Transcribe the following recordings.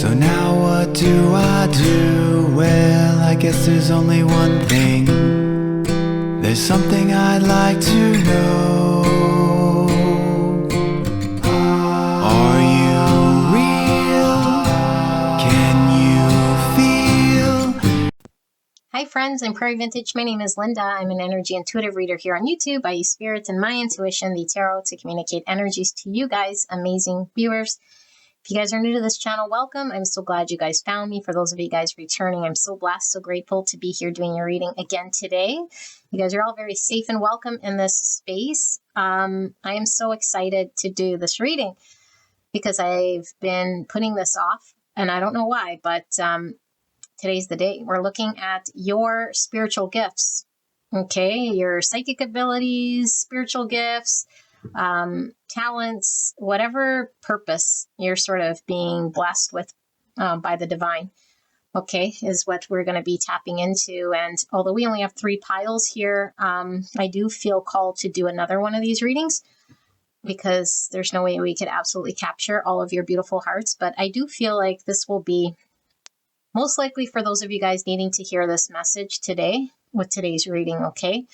So now what do I do? Well, I guess there's only one thing. There's something I'd like to know. Are you real? Can you feel? Hi friends, I'm Prairie Vintage. My name is Linda. I'm an energy intuitive reader here on YouTube. I use spirit and my intuition, the tarot, to communicate energies to you guys, amazing viewers. If you guys are new to this channel, welcome. I'm so glad you guys found me. For those of you guys returning, I'm so blessed, so grateful to be here doing your reading again today. You guys are all very safe and welcome in this space. I am so excited to do this reading because I've been putting this off, and I don't know why, but today's the day. We're looking at your spiritual gifts, okay? Your psychic abilities, spiritual gifts, talents, whatever purpose you're sort of being blessed with by the divine, okay, is what we're going to be tapping into. And although we only have 3 piles here, I do feel called to do another one of these readings because there's no way we could absolutely capture all of your beautiful hearts. But I do feel like this will be most likely for those of you guys needing to hear this message today with today's reading, okay?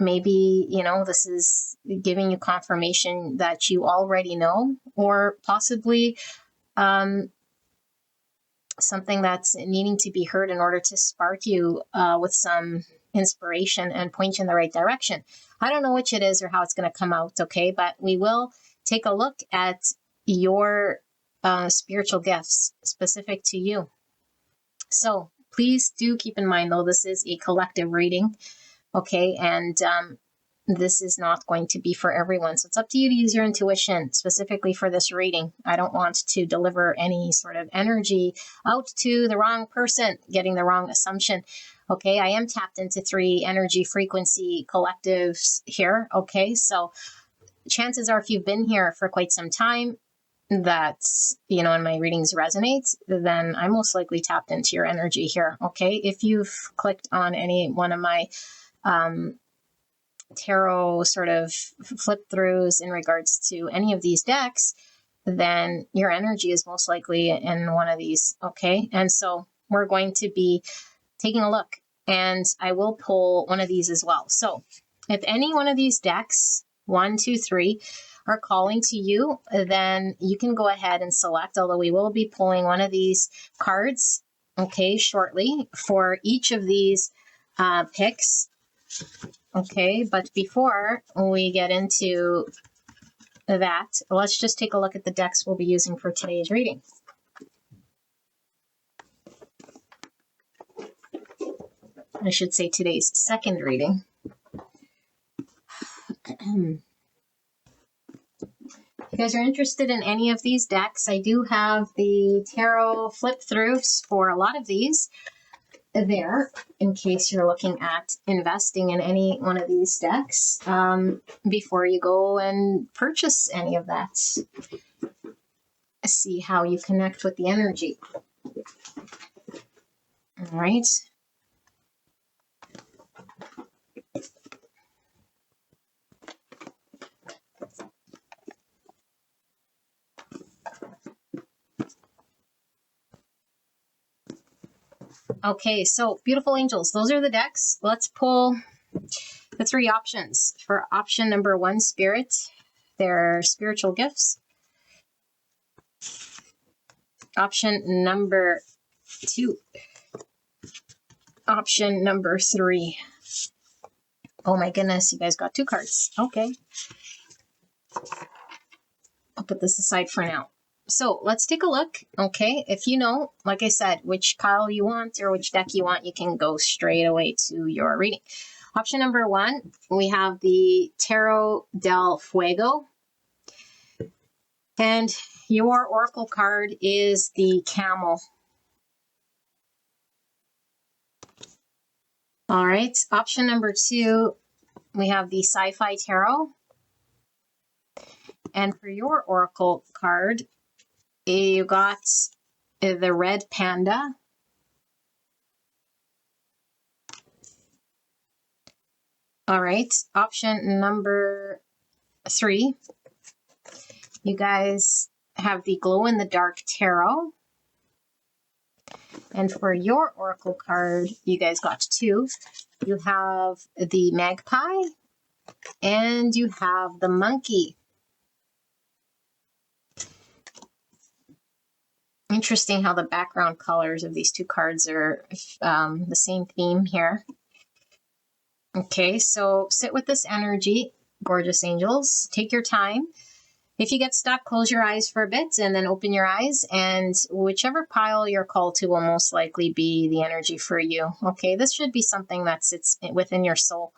Maybe, you know, this is giving you confirmation that you already know, or possibly something that's needing to be heard in order to spark you with some inspiration and point you in the right direction. I don't know which it is or how it's going to come out, okay? But we will take a look at your spiritual gifts specific to you. So please do keep in mind, though, this is a collective reading, okay? And this is not going to be for everyone. So it's up to you to use your intuition specifically for this reading. I don't want to deliver any sort of energy out to the wrong person, getting the wrong assumption. Okay, I am tapped into 3 energy frequency collectives here. Okay, so chances are if you've been here for quite some time, that, you know, and my readings resonate, then I'm most likely tapped into your energy here. Okay, if you've clicked on any one of my tarot sort of flip throughs in regards to any of these decks, then your energy is most likely in one of these. Okay, and so we're going to be taking a look, and I will pull one of these as well. So if any one of these decks, 1, 2, 3, are calling to you, then you can go ahead and select, although we will be pulling one of these cards, okay, shortly for each of these picks, okay? But before we get into that, let's just take a look at the decks we'll be using for today's reading. I should say today's second reading. If you guys are interested in any of these decks, I do have the tarot flip throughs for a lot of these there, in case you're looking at investing in any one of these decks before you go and purchase any of that. See how you connect with the energy. All right. Okay, so beautiful angels, those are the decks. Let's pull the 3 options. For option number 1, spirit, their spiritual gifts. Option number 2. Option number 3. Oh my goodness, you guys got 2 cards. Okay. I'll put this aside for now. So let's take a look, okay? If you know, like I said, which pile you want or which deck you want, you can go straight away to your reading. Option number 1, we have the Tarot del Fuego. And your oracle card is the Camel. All right, option number 2, we have the Sci-Fi Tarot. And for your oracle card, you got the Red Panda. All right, option number 3, you guys have the Glow in the Dark Tarot. And for your oracle card, you guys got two. You have the Magpie and you have the Monkey. Interesting how the background colors of these two cards are the same theme here. Okay, so sit with this energy, gorgeous angels. Take your time. If you get stuck, close your eyes for a bit and then open your eyes, and whichever pile you're called to will most likely be the energy for you. Okay, this should be something that sits within your soul.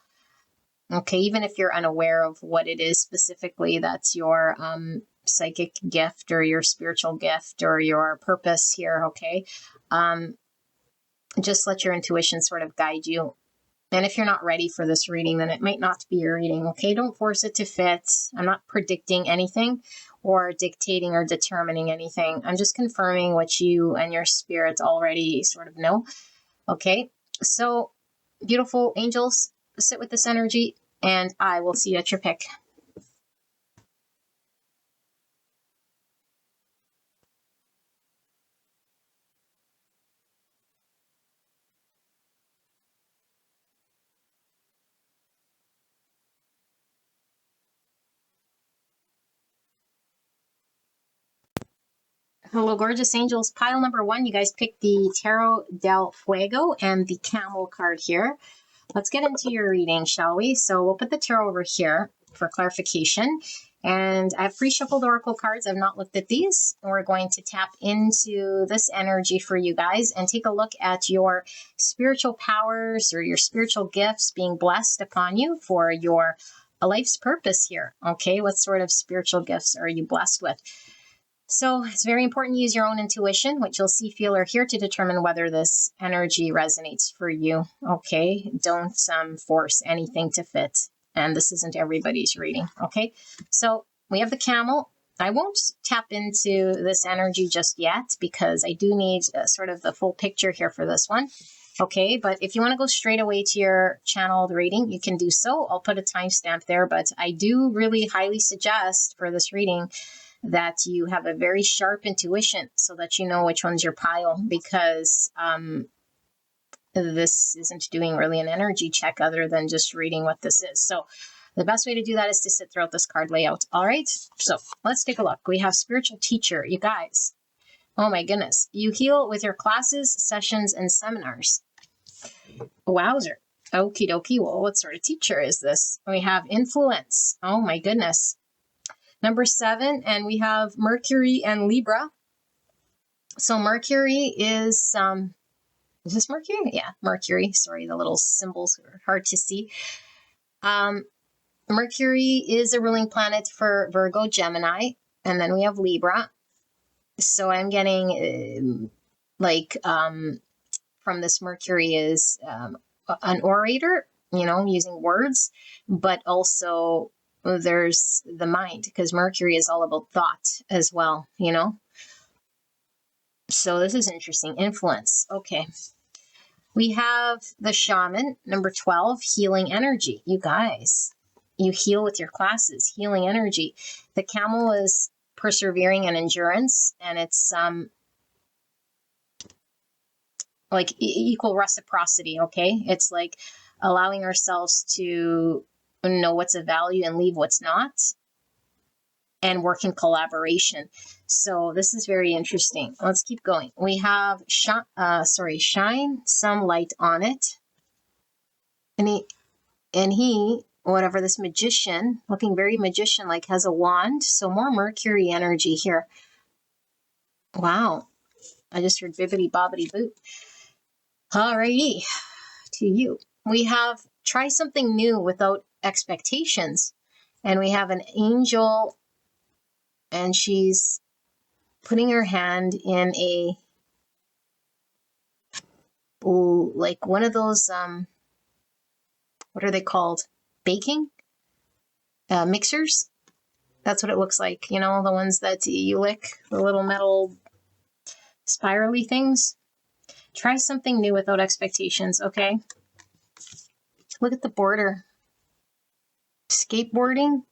Okay, even if you're unaware of what it is specifically, that's your psychic gift or your spiritual gift or your purpose here, okay? Just let your intuition sort of guide you. And if you're not ready for this reading, then it might not be your reading, okay? Don't force it to fit. I'm not predicting anything or dictating or determining anything. I'm just confirming what you and your spirit already sort of know, okay? So, beautiful angels, sit with this energy, and I will see you at your pick. Hello, gorgeous angels. Pile number one, you guys picked the Tarot del Fuego and the Camel card here. Let's get into your reading, shall we? So we'll put the tarot over here for clarification. And I have pre-shuffled oracle cards. I've not looked at these. We're going to tap into this energy for you guys and take a look at your spiritual powers or your spiritual gifts being blessed upon you for your life's purpose here. Okay, what sort of spiritual gifts are you blessed with? So it's very important to use your own intuition, which you'll see, feel, or hear to determine whether this energy resonates for you. Okay, don't force anything to fit. And this isn't everybody's reading. Okay, so we have the Camel. I won't tap into this energy just yet because I do need sort of the full picture here for this one. Okay, but if you want to go straight away to your channeled reading, you can do so. I'll put a timestamp there, but I do really highly suggest for this reading that you have a very sharp intuition so that you know which one's your pile, because this isn't doing really an energy check other than just reading what this is. So the best way to do that is to sit throughout this card layout. All right, so let's take a look. We have spiritual teacher, you guys. Oh my goodness. You heal with your classes, sessions, and seminars. Wowzer. Okie dokie. Well, what sort of teacher is this? We have influence. Oh my goodness. Number 7, and we have Mercury and Libra. So Mercury is this Mercury? Yeah, Mercury. Sorry, the little symbols are hard to see. Mercury is a ruling planet for Virgo, Gemini, and then we have Libra. So I'm getting from this Mercury is an orator, you know, using words, but also there's the mind, because Mercury is all about thought as well, you know. So this is interesting. Influence. Okay. We have the shaman, number 12, healing energy. You guys, you heal with your classes, healing energy. The camel is persevering and endurance, and it's like equal reciprocity, okay? It's like allowing ourselves to know what's of value and leave what's not, and work in collaboration. So this is very interesting. Let's keep going. We have shine some light on it. And he, whatever, this magician, looking very magician-like, has a wand. So more Mercury energy here. Wow. I just heard bibbity bobbity boo. Alrighty, to you. We have try something new without expectations. And we have an angel, and she's putting her hand in a, like one of those, what are they called? Baking mixers. That's what it looks like. You know, the ones that you lick, the little metal spirally things. Try something new without expectations, okay? Look at the border. Skateboarding.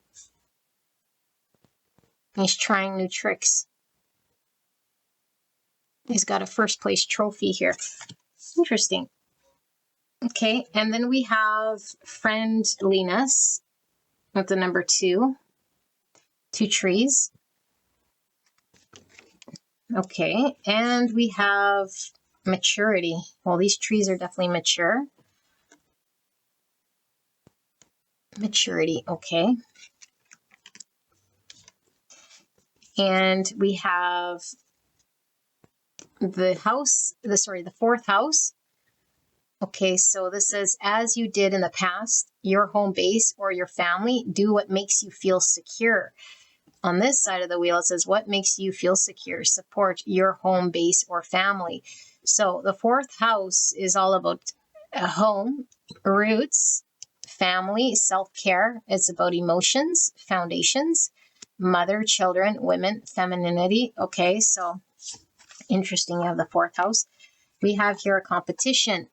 He's trying new tricks. He's got a first place trophy here. Interesting. Okay, and then we have friendliness with the number 2. 2 trees. Okay, and we have maturity. Well, these trees are definitely mature. Maturity, okay. And we have the house, the 4th house. Okay, so this says, as you did in the past, your home base or your family, do what makes you feel secure. On this side of the wheel, it says, what makes you feel secure? Support your home base or family. So the 4th house is all about a home, roots, family, self-care. It's about emotions, foundations, mother, children, women, femininity. Okay, so interesting. You have the 4th house. We have here a competition.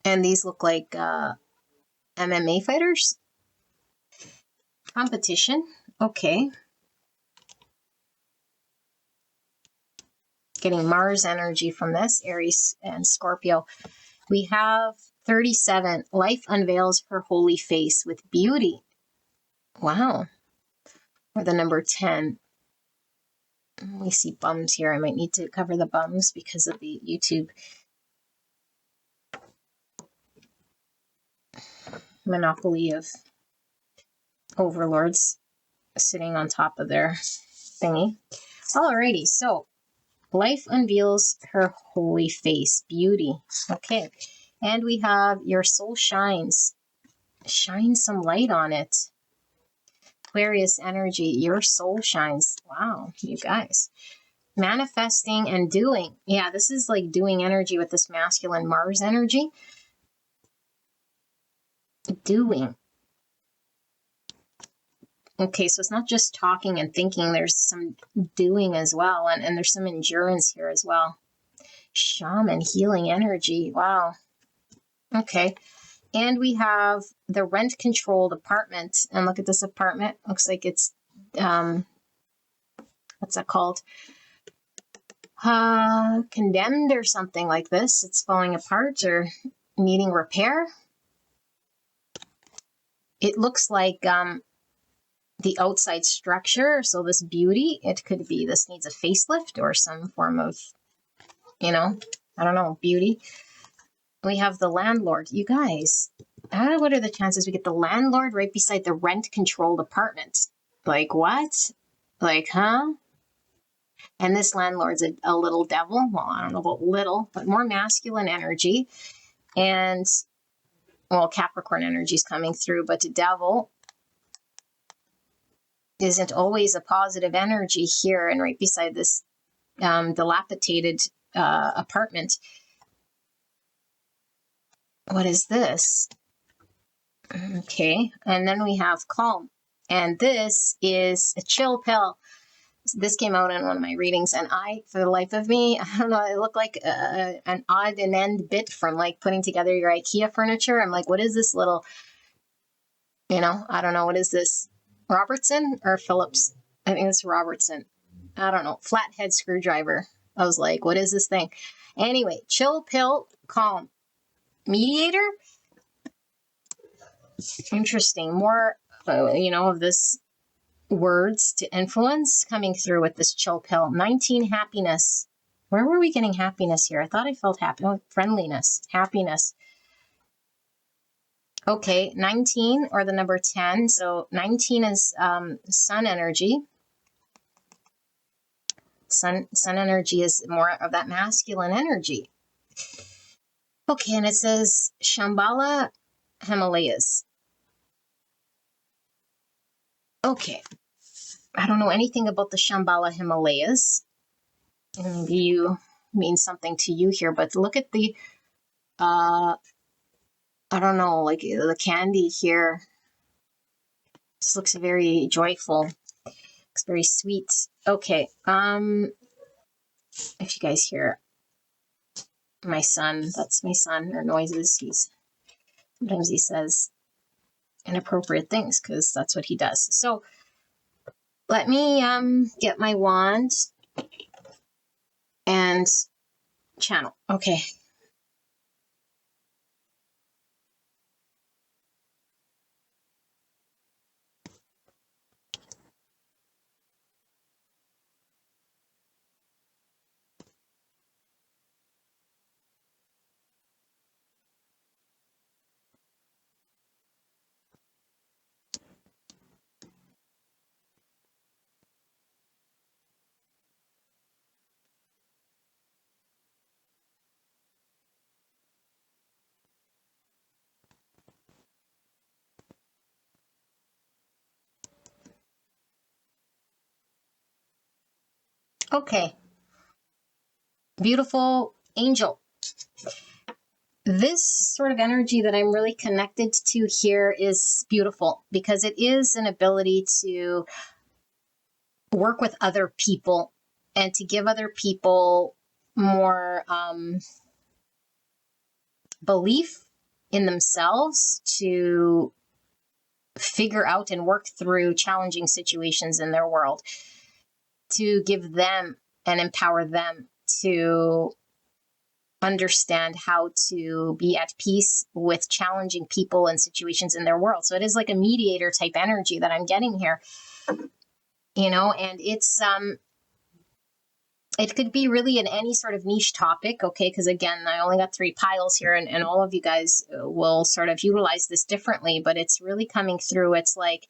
And these look like MMA fighters. Competition. Okay. Getting Mars energy from this, Aries and Scorpio. We have 37. Life unveils her holy face with beauty. Wow. Or the number 10. We see bums here. I might need to cover the bums because of the YouTube monopoly of overlords sitting on top of their thingy. Alrighty, so life unveils her holy face, beauty. Okay, and we have your soul shines. Shine some light on it. Aquarius energy, your soul shines. Wow, you guys. Manifesting and doing. Yeah, this is like doing energy with this masculine Mars energy. Doing. Okay, so it's not just talking and thinking. There's some doing as well. And there's some endurance here as well. Shaman, healing energy. Wow. Okay. And we have the rent-controlled apartment. And look at this apartment. Looks like it's, what's that called? Condemned or something like this. It's falling apart or needing repair. It looks like the outside structure. So this beauty, it could be this needs a facelift or some form of, I don't know, beauty. We have the landlord. You guys, what are the chances we get the landlord right beside the rent-controlled apartment? Like what? Like, huh? And this landlord's a little devil. Well, I don't know about little, but more masculine energy. And, well, Capricorn energy is coming through, but the devil isn't always a positive energy here. And right beside this dilapidated apartment. What is this? Okay, and then we have calm. And this is a chill pill. This came out in one of my readings, and for the life of me, I don't know, it looked like an odd and end bit from like putting together your IKEA furniture. I'm like, what is this little, I don't know, what is this? Robertson or Phillips? I think it's Robertson. I don't know, flathead screwdriver. I was like, what is this thing? Anyway, chill pill, calm. Mediator? Interesting. More, of this words to influence coming through with this chill pill. 19, happiness. Where were we getting happiness here? I thought I felt happy. Oh, friendliness, happiness. Okay, 19 or the number 10. So 19 is sun energy. Sun energy is more of that masculine energy. Okay, and it says Shambhala Himalayas. Okay, I don't know anything about the Shambhala Himalayas. Maybe you mean something to you here, but look at the, I don't know, like the candy here. This looks very joyful. Looks very sweet. Okay, if you guys hear my son, that's my son, or noises, sometimes he says inappropriate things because that's what he does. So let me get my wand and channel. Okay. Okay. Beautiful angel. This sort of energy that I'm really connected to here is beautiful because it is an ability to work with other people and to give other people more belief in themselves to figure out and work through challenging situations in their world, to give them and empower them to understand how to be at peace with challenging people and situations in their world. So it is like a mediator type energy that I'm getting here, and it could be really in any sort of niche topic, okay? Because again, I only got 3 piles here, and all of you guys will sort of utilize this differently, but it's really coming through. It's like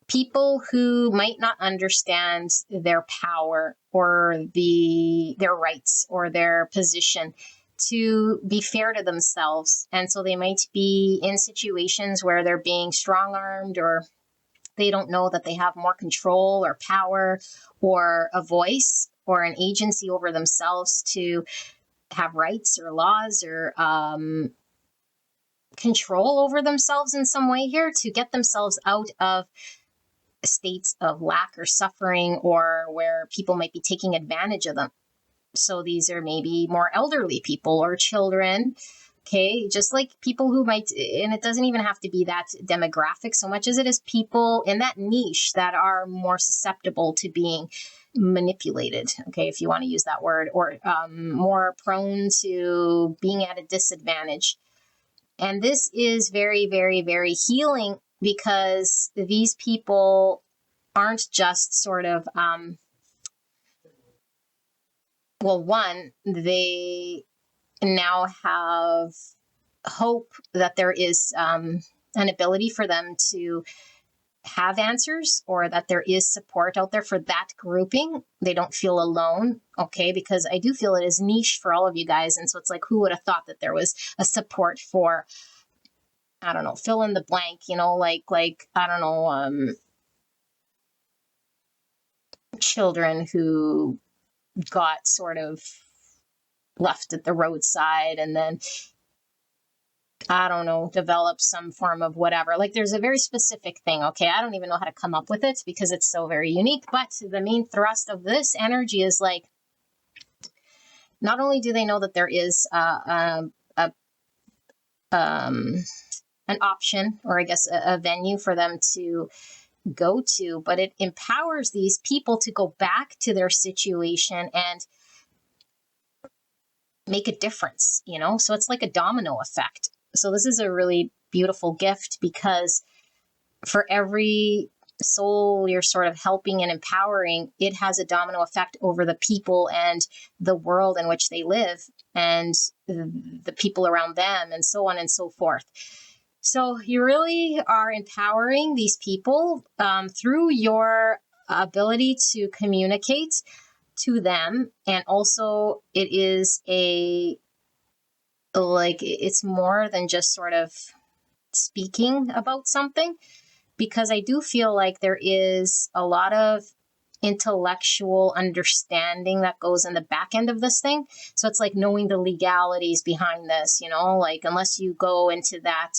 people who might not understand their power or their rights or their position to be fair to themselves. And so they might be in situations where they're being strong-armed, or they don't know that they have more control or power or a voice or an agency over themselves to have rights or laws or control over themselves in some way here to get themselves out of states of lack or suffering, or where people might be taking advantage of them. So these are maybe more elderly people or children, okay? Just like people who might, and it doesn't even have to be that demographic so much as it is people in that niche that are more susceptible to being manipulated, okay, if you want to use that word, or more prone to being at a disadvantage. And this is very, very, very healing because these people aren't just sort of, one, they now have hope that there is an ability for them to have answers, or that there is support out there for that grouping. They don't feel alone, okay? Because I do feel it is niche for all of you guys. And so it's like, who would have thought that there was a support for, I don't know, fill in the blank, like I don't know, children who got sort of left at the roadside and then, I don't know, develop some form of whatever. Like there's a very specific thing, okay? I don't even know how to come up with it because it's so very unique. But the main thrust of this energy is like, not only do they know that there is an option, or I guess a venue for them to go to, but it empowers these people to go back to their situation and make a difference, So it's like a domino effect. So this is a really beautiful gift because for every soul you're sort of helping and empowering, it has a domino effect over the people and the world in which they live and the people around them and so on and so forth. So you really are empowering these people through your ability to communicate to them. And also it is it's more than just sort of speaking about something, because I do feel like there is a lot of intellectual understanding that goes in the back end of this thing. So it's like knowing the legalities behind this, like unless you go into that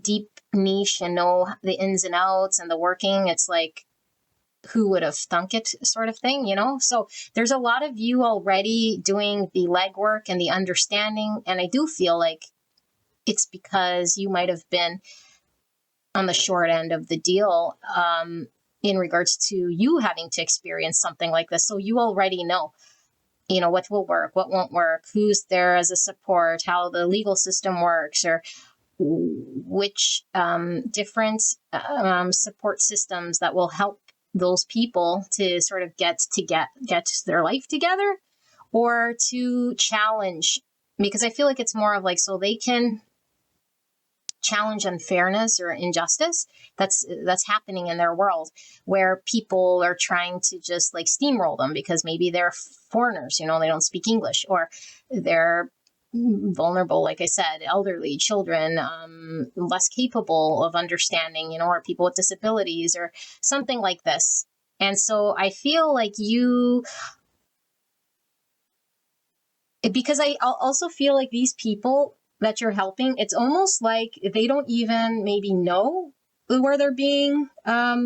deep niche and know the ins and outs and the working, it's like, who would have thunk it sort of thing, So there's a lot of you already doing the legwork and the understanding. And I do feel like it's because you might have been on the short end of the deal in regards to you having to experience something like this. So you already know, what will work, what won't work, who's there as a support, how the legal system works, or which different support systems that will help those people to sort of get their life together, or to challenge, because I feel like it's more of like, so they can challenge unfairness or injustice that's happening in their world, where people are trying to just like steamroll them because maybe they're foreigners, they don't speak English, or they're vulnerable, like I said, elderly, children, less capable of understanding, or people with disabilities or something like this. And so I feel like because I also feel like these people that you're helping, it's almost like they don't even maybe know where they're being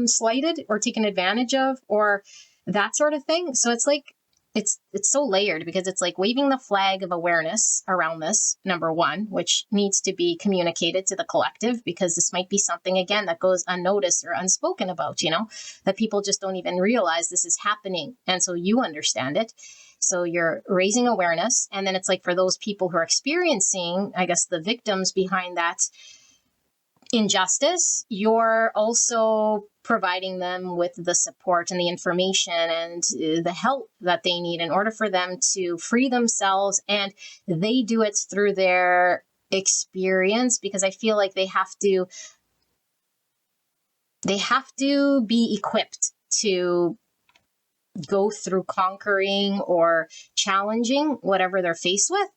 slighted or taken advantage of, or that sort of thing. So it's like, it's so layered, because it's like waving the flag of awareness around this, number one, which needs to be communicated to the collective, because this might be something, again, that goes unnoticed or unspoken about, that people just don't even realize this is happening. And so you understand it. So you're raising awareness. And then it's like, for those people who are experiencing, I guess, the victims behind that injustice, you're also providing them with the support and the information and the help that they need in order for them to free themselves. And they do it through their experience, because I feel like they have to be equipped to go through conquering or challenging whatever they're faced with,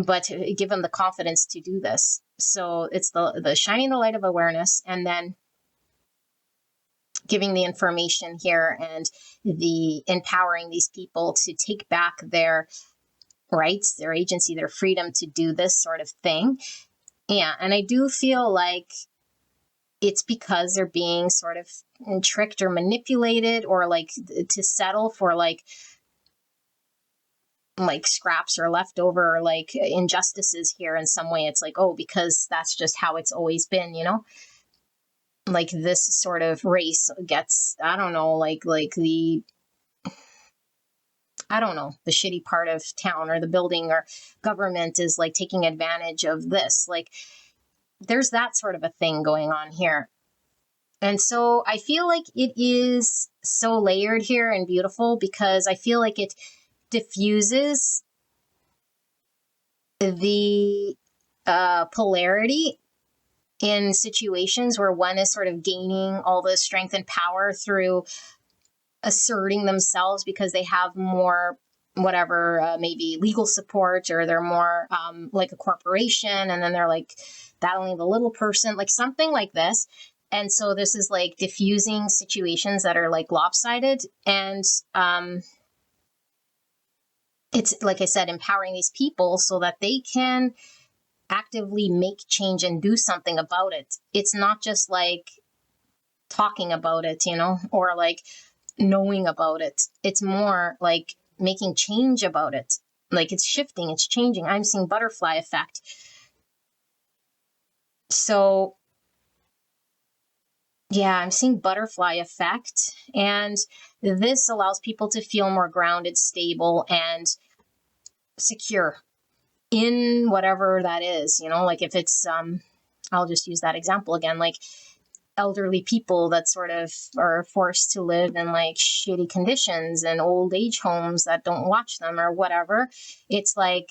but give them the confidence to do this. So it's the shining the light of awareness, and then giving the information here, and the empowering these people to take back their rights, their agency, their freedom to do this sort of thing. Yeah, and I do feel like it's because they're being sort of tricked or manipulated, or like to settle for like scraps or leftover, like injustices here in some way. It's like, oh, because that's just how it's always been, like this sort of race gets, I don't know, like the, I don't know, the shitty part of town or the building or government is like taking advantage of this. Like there's that sort of a thing going on here. And so I feel like it is so layered here and beautiful, because I feel like it diffuses the polarity in situations where one is sort of gaining all the strength and power through asserting themselves because they have more whatever, maybe legal support, or they're more like a corporation, and then they're like battling the little person, like something like this. And so this is like diffusing situations that are like lopsided, and it's, like I said, empowering these people so that they can actively make change and do something about it. It's not just like talking about it, or like knowing about it. It's more like making change about it. Like it's shifting, it's changing. I'm seeing butterfly effect. So yeah, I'm seeing butterfly effect. And this allows people to feel more grounded, stable, and secure in whatever that is, like if it's, I'll just use that example again, like elderly people that sort of are forced to live in like shitty conditions and old age homes that don't watch them or whatever. It's like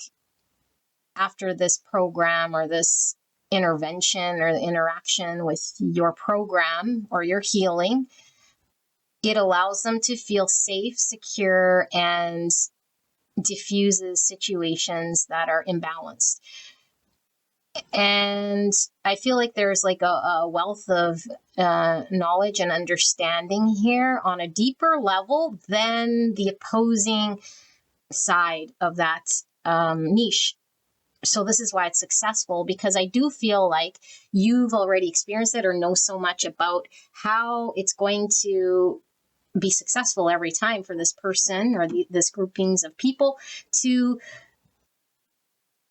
after this program or this intervention or the interaction with your program or your healing, it allows them to feel safe, secure, and diffuses situations that are imbalanced. And I feel like there's like a wealth of knowledge and understanding here on a deeper level than the opposing side of that niche. So this is why it's successful, because I do feel like you've already experienced it or know so much about how it's going to be successful every time for this person or this groupings of people to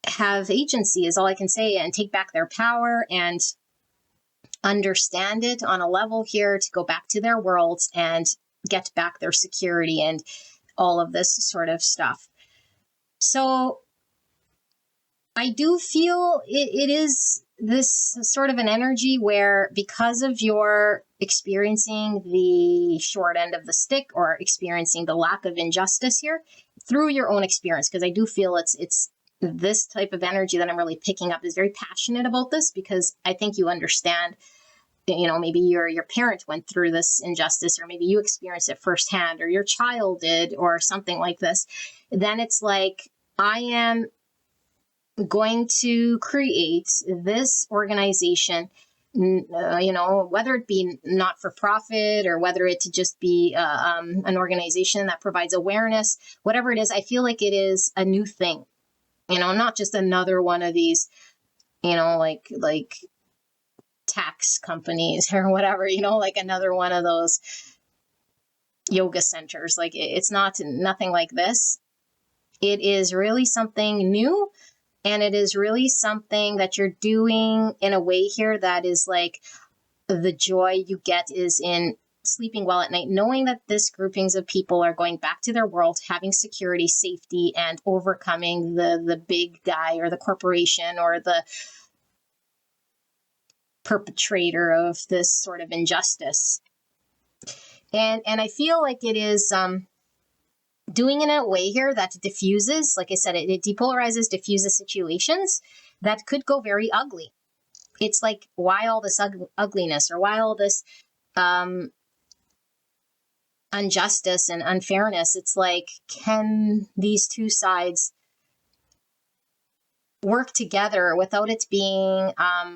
have agency, is all I can say, and take back their power and understand it on a level here to go back to their worlds and get back their security and all of this sort of stuff. So I do feel it is this sort of an energy where, because of your experiencing the short end of the stick or experiencing the lack of injustice here through your own experience, because I do feel it's this type of energy that I'm really picking up is very passionate about this, because I think you understand, maybe your parent went through this injustice, or maybe you experienced it firsthand, or your child did, or something like this. Then it's like, I am going to create this organization, whether it be not for profit or whether it to just be an organization that provides awareness, whatever it is. I feel like it is a new thing, not just another one of these, like tax companies or whatever, like another one of those yoga centers. Like, it's nothing like this. It is really something new. And it is really something that you're doing in a way here that is like, the joy you get is in sleeping well at night, knowing that this groupings of people are going back to their world, having security, safety, and overcoming the big guy or the corporation or the perpetrator of this sort of injustice. And I feel like it is doing it in a way here that diffuses, like I said, it depolarizes, diffuses situations that could go very ugly. It's like, why all this ugliness, or why all this injustice and unfairness? It's like, can these two sides work together without it being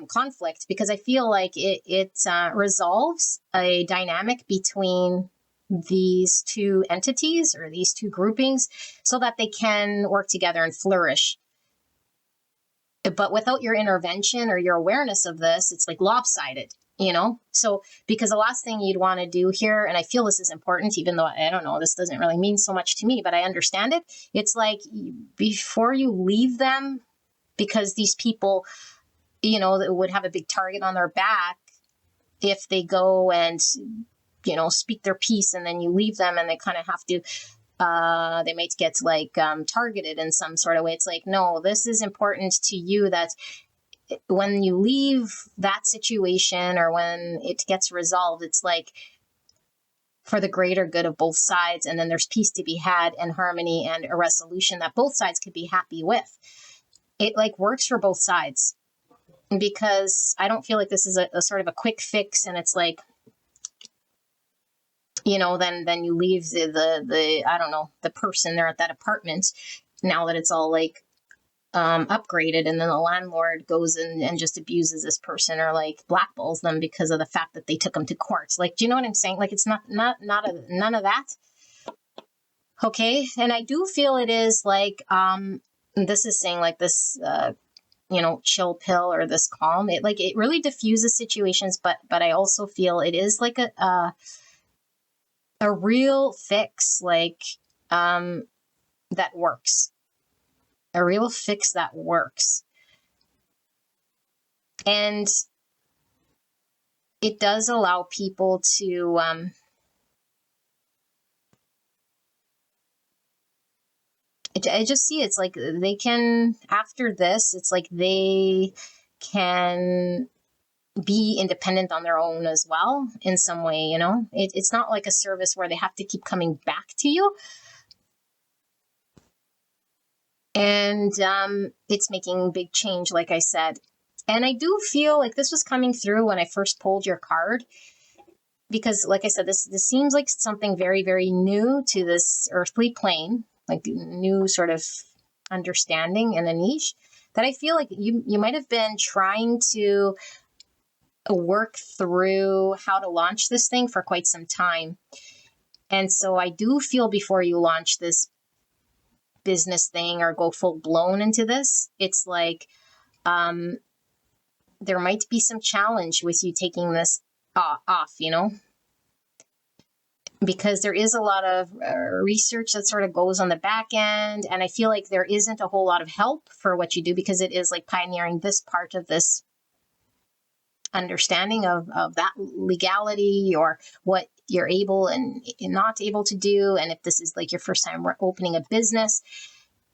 conflict? Because I feel like it resolves a dynamic between these two entities or these two groupings so that they can work together and flourish. But without your intervention or your awareness of this, it's like lopsided, So, because the last thing you'd want to do here, and I feel this is important, even though I don't know, this doesn't really mean so much to me, but I understand it. It's like, before you leave them, because these people, would have a big target on their back if they go and speak their piece, and then you leave them and they kind of have to, they might get targeted in some sort of way. It's like, no, this is important to you, that when you leave that situation or when it gets resolved, it's like for the greater good of both sides. And then there's peace to be had and harmony and a resolution that both sides could be happy with. It works for both sides, because I don't feel like this is a sort of a quick fix. And it's like, then you leave the I don't know, the person there at that apartment, now that it's all upgraded, and then the landlord goes and just abuses this person or blackballs them because of the fact that they took them to court. Do you know what I'm saying? It's none of that. Okay. And I do feel it is this is saying this, chill pill or this calm. It really diffuses situations, but I also feel it is like a real fix, that works. A real fix that works. And it does allow people to I just see it's like they can, after this, it's like they can be independent on their own as well in some way, it's not like a service where they have to keep coming back to you. And it's making big change, like I said. And I do feel like this was coming through when I first pulled your card, because like I said, this seems like something very, very new to this earthly plane, like new sort of understanding and a niche that I feel like you might have been trying to work through how to launch this thing for quite some time. And so I do feel, before you launch this business thing or go full blown into this, it's like there might be some challenge with you taking this off, because there is a lot of research that sort of goes on the back end. And I feel like there isn't a whole lot of help for what you do, because it is like pioneering this part of this understanding of that legality or what you're able and not able to do. And if this is like your first time opening a business,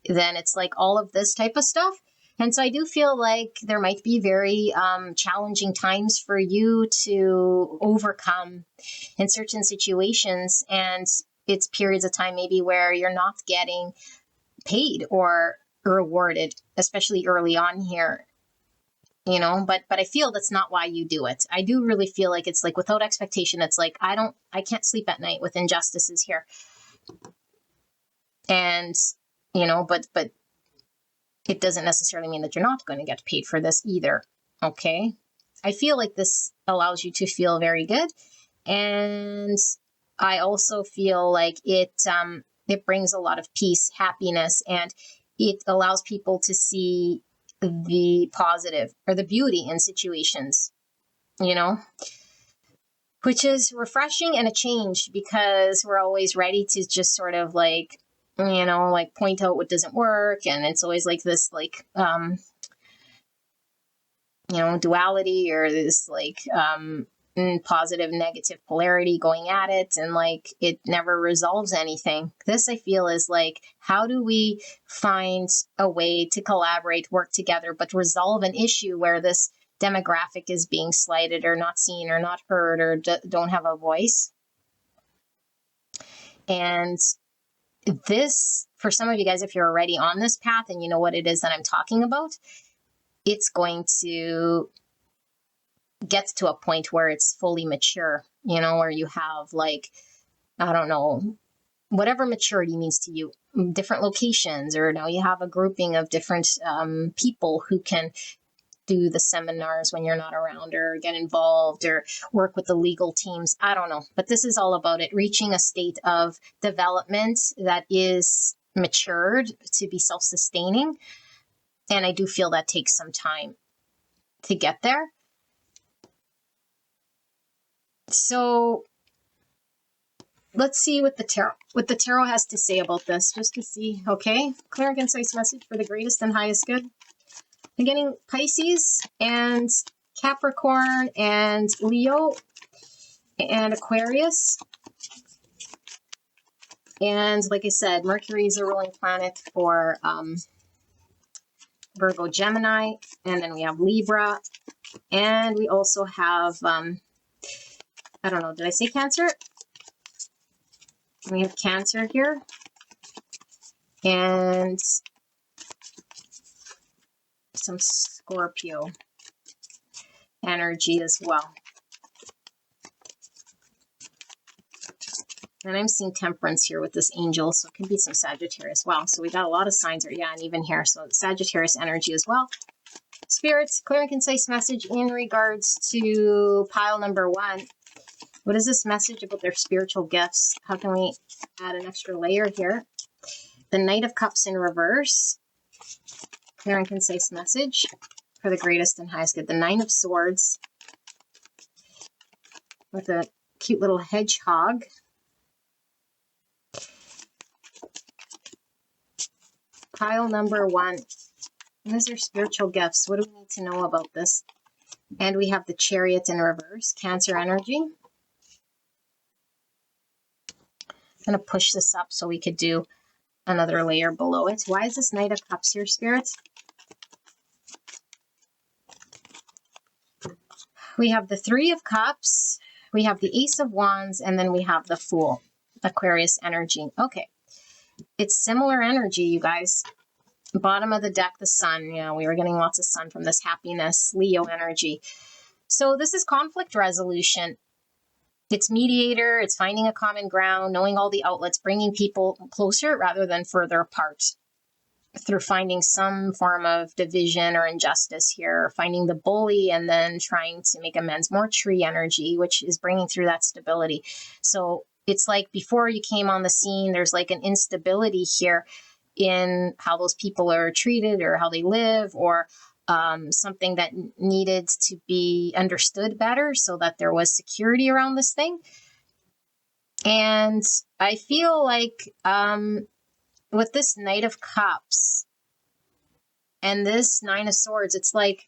then it's like all of this type of stuff. And so I do feel like there might be very challenging times for you to overcome in certain situations. And it's periods of time maybe where you're not getting paid or rewarded, especially early on here. But I feel that's not why you do it. I do really feel like it's like without expectation. It's like I can't sleep at night with injustices here. And but it doesn't necessarily mean that you're not going to get paid for this either. Okay. I feel like this allows you to feel very good. And I also feel like it brings a lot of peace, happiness, and it allows people to see the positive or the beauty in situations, which is refreshing and a change, because we're always ready to just sort of like, like point out what doesn't work. And it's always like this, like, duality, or this like positive, negative polarity going at it. And like, it never resolves anything. This, I feel, is like, how do we find a way to collaborate, work together, but resolve an issue where this demographic is being slighted or not seen or not heard or don't have a voice? And this, for some of you guys, if you're already on this path and you know what it is that I'm talking about, it's going to get to a point where it's fully mature, where you have like, I don't know, whatever maturity means to you, different locations, or now you have a grouping of different people who can do the seminars when you're not around, or get involved, or work with the legal teams. I don't know. But this is all about it reaching a state of development that is matured to be self-sustaining. And I do feel that takes some time to get there. So let's see what the tarot has to say about this, just to see. Okay, clear and concise message for the greatest and highest good. I'm getting Pisces and Capricorn and Leo and Aquarius. And like I said, Mercury is a ruling planet for Virgo, Gemini. And then we have Libra. And we also have, I don't know, did I say Cancer? We have Cancer here. And some Scorpio energy as well. And I'm seeing Temperance here with this angel, so it can be some Sagittarius as well. So we got a lot of signs, and even here. So Sagittarius energy as well. Spirits, clear and concise message in regards to pile number 1. What is this message about their spiritual gifts? How can we add an extra layer here? The Knight of Cups in reverse. Clear and concise message for the greatest and highest good. The Nine of Swords with a cute little hedgehog. Pile number 1. These are spiritual gifts. What do we need to know about this? And we have the Chariot in reverse, Cancer energy. I'm going to push this up so we could do another layer below it. Why is this Knight of Cups here, spirits? We have the Three of Cups, we have the Ace of Wands, and then we have the Fool, Aquarius energy. Okay. It's similar energy, you guys. Bottom of the deck, the Sun. We were getting lots of Sun from this happiness, Leo energy. So this is conflict resolution. It's mediator, it's finding a common ground, knowing all the outlets, bringing people closer rather than further apart through finding some form of division or injustice here, finding the bully and then trying to make amends. More tree energy, which is bringing through that stability. So it's like before you came on the scene, there's like an instability here in how those people are treated or how they live, or something that needed to be understood better so that there was security around this thing. And I feel like with this Knight of Cups and this Nine of Swords, it's like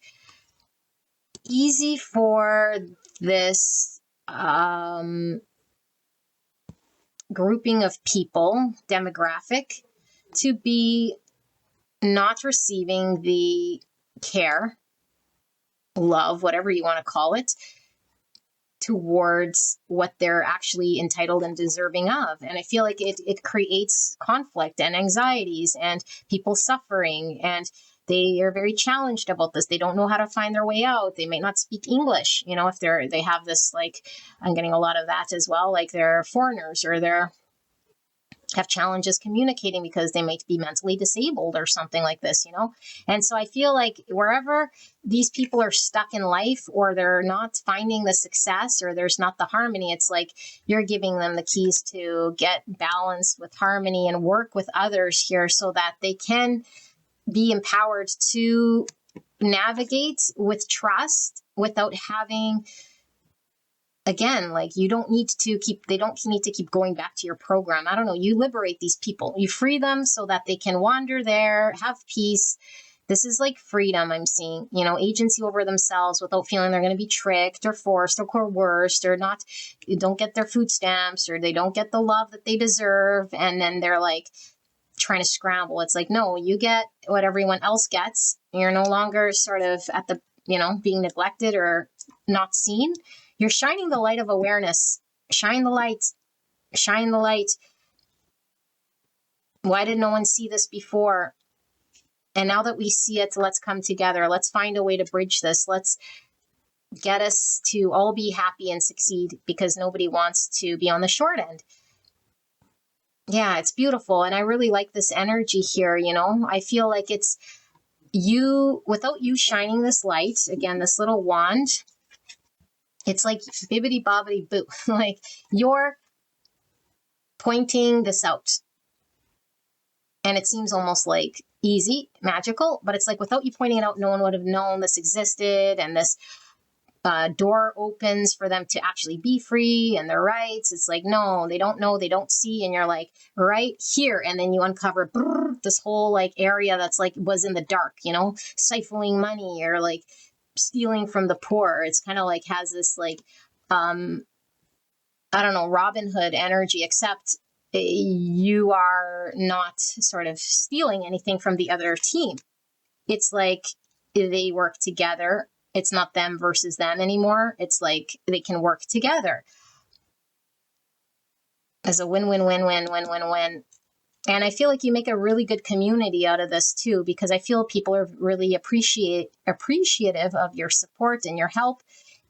easy for this grouping of people, demographic, to be not receiving the care, love, whatever you want to call it, towards what they're actually entitled and deserving of. And I feel like it creates conflict and anxieties and people suffering, and they are very challenged about this. They don't know how to find their way out. They may not speak English, if they have this, like, I'm getting a lot of that as well, like they're foreigners or they're have challenges communicating because they might be mentally disabled or something like this, And so I feel like wherever these people are stuck in life, or they're not finding the success, or there's not the harmony, it's like you're giving them the keys to get balance with harmony and work with others here so that they can be empowered to navigate with trust without having, again, like they don't need to keep going back to your program. I don't know. You liberate these people. You free them so that they can wander there, have peace. This is like freedom I'm seeing, agency over themselves without feeling they're going to be tricked or forced or coerced, or don't get their food stamps, or they don't get the love that they deserve. And then they're like trying to scramble. It's like, no, you get what everyone else gets. You're no longer sort of at the, being neglected or not seen. You're shining the light of awareness. Shine the light. Shine the light. Why did no one see this before? And now that we see it, let's come together. Let's find a way to bridge this. Let's get us to all be happy and succeed, because nobody wants to be on the short end. Yeah, it's beautiful. And I really like this energy here. I feel like it's you, without you shining this light, again, this little wand, it's like bibbity bobbity boo. Like you're pointing this out. And it seems almost like easy, magical, but it's like without you pointing it out, no one would have known this existed, and this door opens for them to actually be free and their rights. It's like, no, they don't know, they don't see. And you're like, right here. And then you uncover this whole like area that's like was in the dark, siphoning money or like stealing from the poor. It's kind of like has this like, I don't know, Robin Hood energy, except you are not sort of stealing anything from the other team. It's like they work together. It's not them versus them anymore. It's like they can work together as a win-win-win-win-win-win-win. And I feel like you make a really good community out of this too, because I feel people are really appreciative of your support and your help.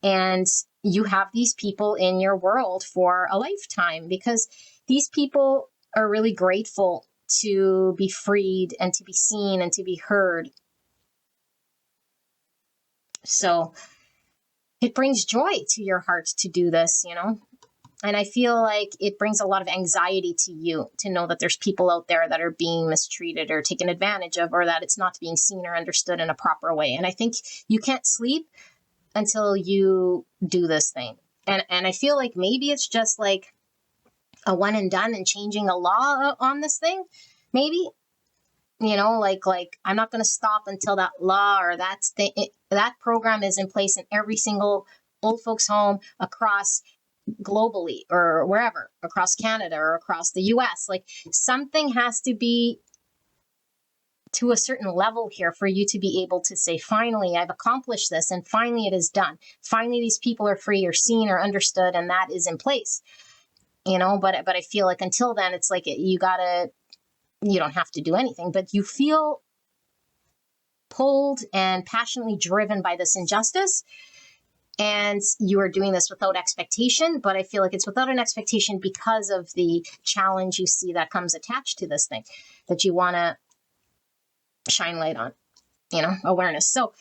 And you have these people in your world for a lifetime, because these people are really grateful to be freed and to be seen and to be heard. So it brings joy to your heart to do this, And I feel like it brings a lot of anxiety to you to know that there's people out there that are being mistreated or taken advantage of, or that it's not being seen or understood in a proper way. And I think you can't sleep until you do this thing. And I feel like maybe it's just like a one and done and changing a law on this thing. Maybe, like I'm not going to stop until that law or that program is in place in every single old folks home across globally or wherever, across Canada or across the US. Like something has to be to a certain level here for you to be able to say, finally, I've accomplished this, and finally it is done. Finally, these people are free or seen or understood, and that is in place. But I feel like until then, it's like you don't have to do anything, but you feel pulled and passionately driven by this injustice. And you are doing this without expectation, but I feel like it's without an expectation because of the challenge you see that comes attached to this thing that you want to shine light on, awareness. So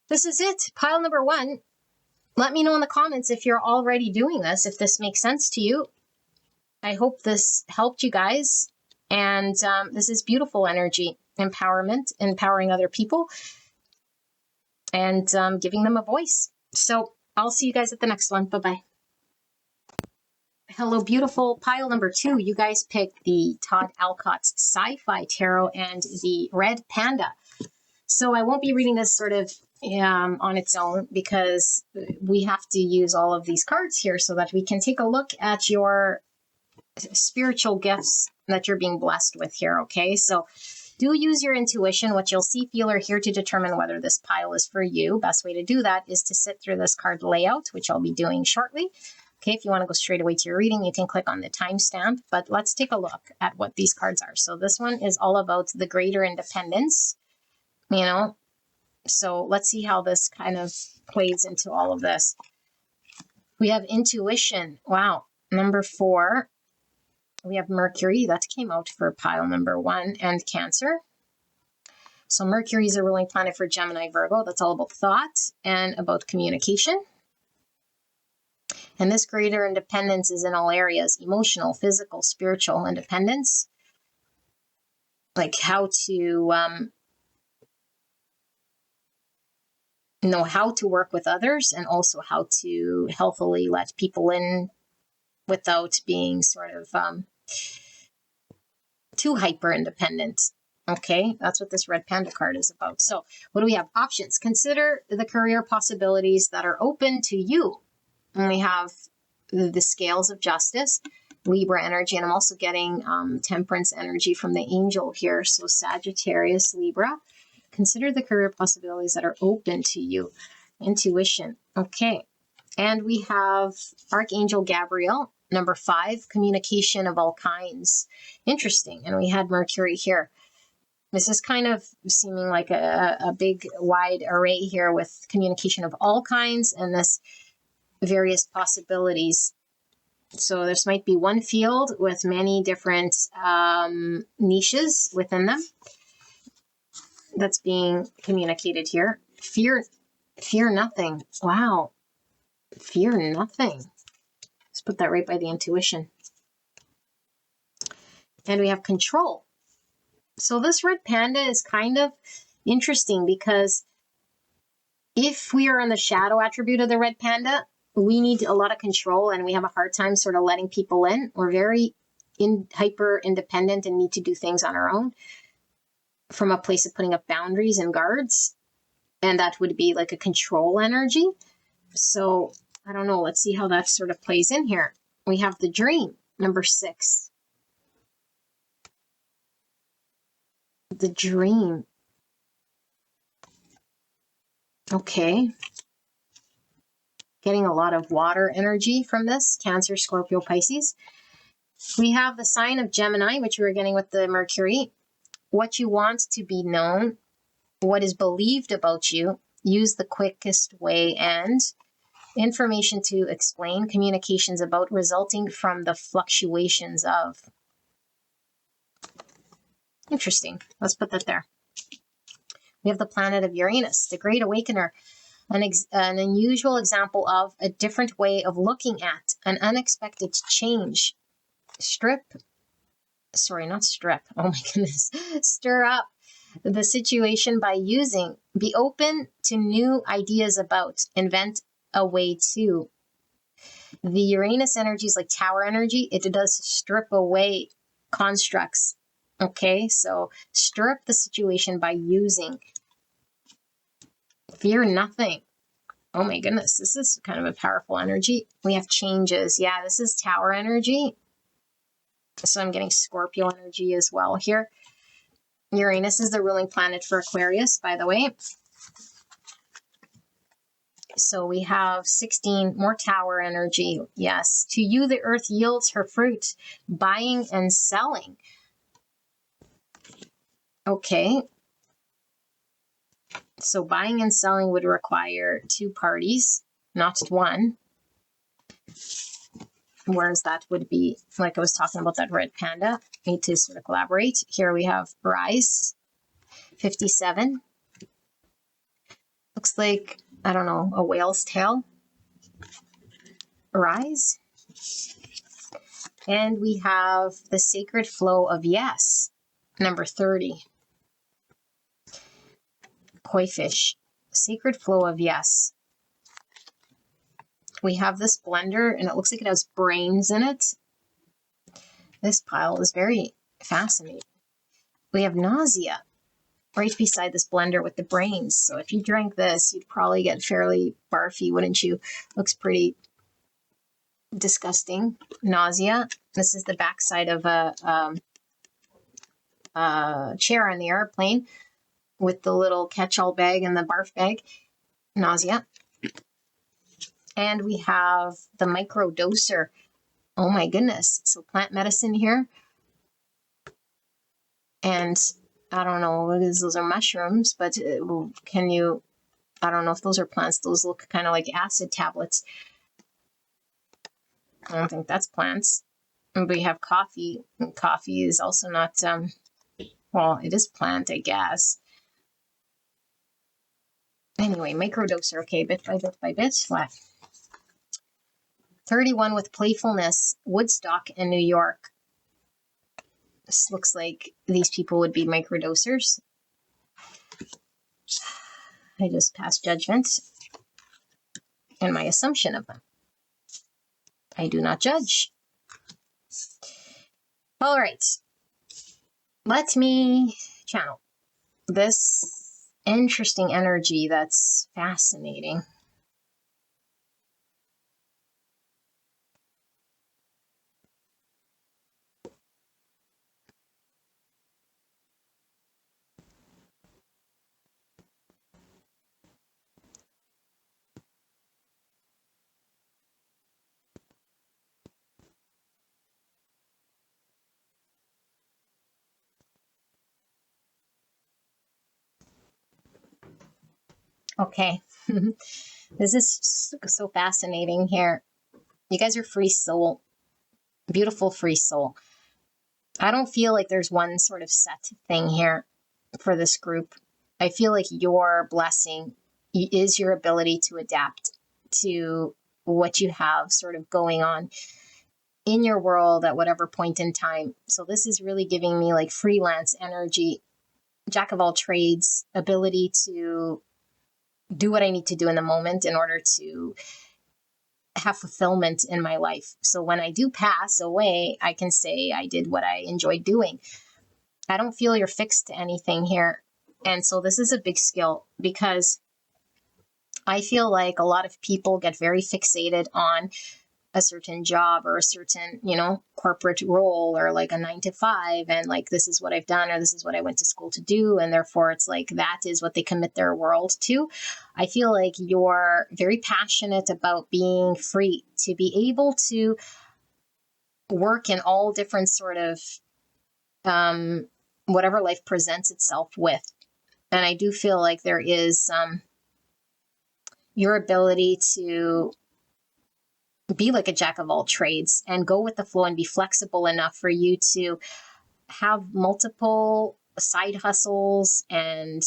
this is it. Pile number 1. Let me know in the comments if you're already doing this, if this makes sense to you. I hope this helped you guys. And this is beautiful energy, empowerment, empowering other people, and giving them a voice. So I'll see you guys at the next one. Bye-bye. Hello, beautiful. Pile number 2. You guys picked the Todd Alcott's Sci-Fi Tarot and the Red Panda. So I won't be reading this sort of on its own, because we have to use all of these cards here so that we can take a look at your spiritual gifts that you're being blessed with here. Okay, so do use your intuition, what you'll see, feel, or hear to determine whether this pile is for you. Best way to do that is to sit through this card layout, which I'll be doing shortly. Okay, if you want to go straight away to your reading, you can click on the timestamp, but let's take a look at what these cards are. So this one is all about the greater independence, so let's see how this kind of plays into all of this. We have intuition. Wow. Number 4. We have Mercury. That came out for pile number 1, and Cancer. So Mercury is a ruling planet for Gemini, Virgo. That's all about thought and about communication. And this greater independence is in all areas: emotional, physical, spiritual independence. Like how to know how to work with others, and also how to healthily let people in without being sort of too hyper independent. Okay, that's what this red panda card is about. So what do we have? Options. Consider the career possibilities that are open to you. And we have the scales of justice, Libra energy, and I'm also getting temperance energy from the angel here. So Sagittarius, Libra. Consider the career possibilities that are open to you. Intuition. Okay. And we have Archangel Gabriel, number 5, communication of all kinds. Interesting. And we had Mercury here. This is kind of seeming like a big, wide array here with communication of all kinds and this various possibilities. So this might be one field with many different niches within them that's being communicated here. Fear nothing. Wow. Fear nothing. Let's put that right by the intuition. And we have control. So this red panda is kind of interesting, because if we are on the shadow attribute of the red panda, we need a lot of control and we have a hard time sort of letting people in. We're very hyper independent and need to do things on our own from a place of putting up boundaries and guards. And that would be like a control energy. So I don't know. Let's see how that sort of plays in here. We have the dream, number 6. The dream. Okay. Getting a lot of water energy from this. Cancer, Scorpio, Pisces. We have the sign of Gemini, which we were getting with the Mercury. What you want to be known, what is believed about you, use the quickest way, and information to explain, communications about, resulting from the fluctuations of. Interesting. Let's put that there. We have the planet of Uranus, the Great Awakener, an unusual example of a different way of looking at an unexpected change. Stir up the situation by using, be open to new ideas about, invent a way to. The Uranus energy is like tower energy. It does strip away constructs. Okay, so stir up the situation by using. Fear nothing. Oh my goodness, this is kind of a powerful energy. We have changes. Yeah, this is tower energy. So I'm getting Scorpio energy as well here. Uranus is the ruling planet for Aquarius, by the way. So we have 16 more tower energy. Yes. To you, the earth yields her fruit, buying and selling. Okay. So buying and selling would require 2 parties, not 1. Whereas that would be, like I was talking about that red panda, need to sort of collaborate. Here we have Rise, 57. Looks like, I don't know, a whale's tail. Rise. And we have the sacred flow of yes, number 30. Koi fish, sacred flow of yes. We have this blender, and it looks like it has brains in it. This pile is very fascinating. We have nausea. right beside this blender with the brains. So if you drank this, you'd probably get fairly barfy, wouldn't you? Looks pretty disgusting. Nausea. This is the backside of a chair on the airplane with the little catch-all bag and the barf bag. Nausea. And we have the micro doser. Oh my goodness. So plant medicine here. And I don't know what it is. Those are mushrooms, but can you, I don't know if those are plants. Those look kind of like acid tablets. I don't think that's plants. And we have coffee. And coffee is also not, well, it is plant, I guess. Anyway, microdoser. Okay, bit by bit by bit. What? 31 with playfulness, Woodstock in New York. This looks like these people would be microdosers. I just passed judgment and my assumption of them. I do not judge. All right. Let me channel this interesting energy that's fascinating. Okay. This is so fascinating here. You guys are free soul. Beautiful free soul. I don't feel like there's one sort of set thing here for this group. I feel like your blessing is your ability to adapt to what you have sort of going on in your world at whatever point in time. So this is really giving me like freelance energy, jack of all trades, ability to do what I need to do in the moment in order to have fulfillment in my life. So when I do pass away, I can say I did what I enjoyed doing. I don't feel you're fixed to anything here. And so this is a big skill because I feel like a lot of people get very fixated on a certain job or a certain, corporate role or like a 9 to 5. And like, this is what I've done, or this is what I went to school to do. And therefore it's like, that is what they commit their world to. I feel like you're very passionate about being free to be able to work in all different sort of, whatever life presents itself with. And I do feel like there is, your ability to be like a jack of all trades and go with the flow and be flexible enough for you to have multiple side hustles and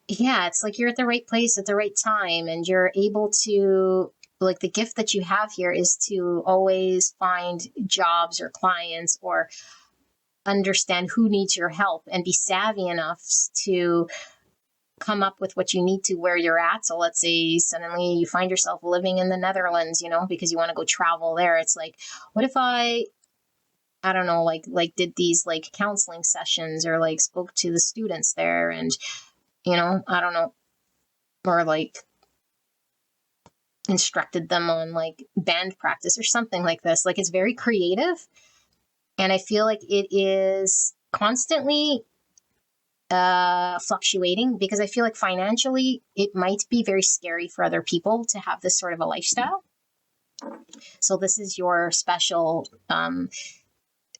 it's like you're at the right place at the right time, and you're able to, like, the gift that you have here is to always find jobs or clients or understand who needs your help and be savvy enough to come up with what you need to where you're at. So let's say suddenly you find yourself living in the Netherlands, because you want to go travel there. It's like, what if I don't know, like did these like counseling sessions or like spoke to the students there and, I don't know, or like instructed them on like band practice or something like this. Like, it's very creative. And I feel like it is constantly fluctuating, because I feel like financially it might be very scary for other people to have this sort of a lifestyle. So this is your special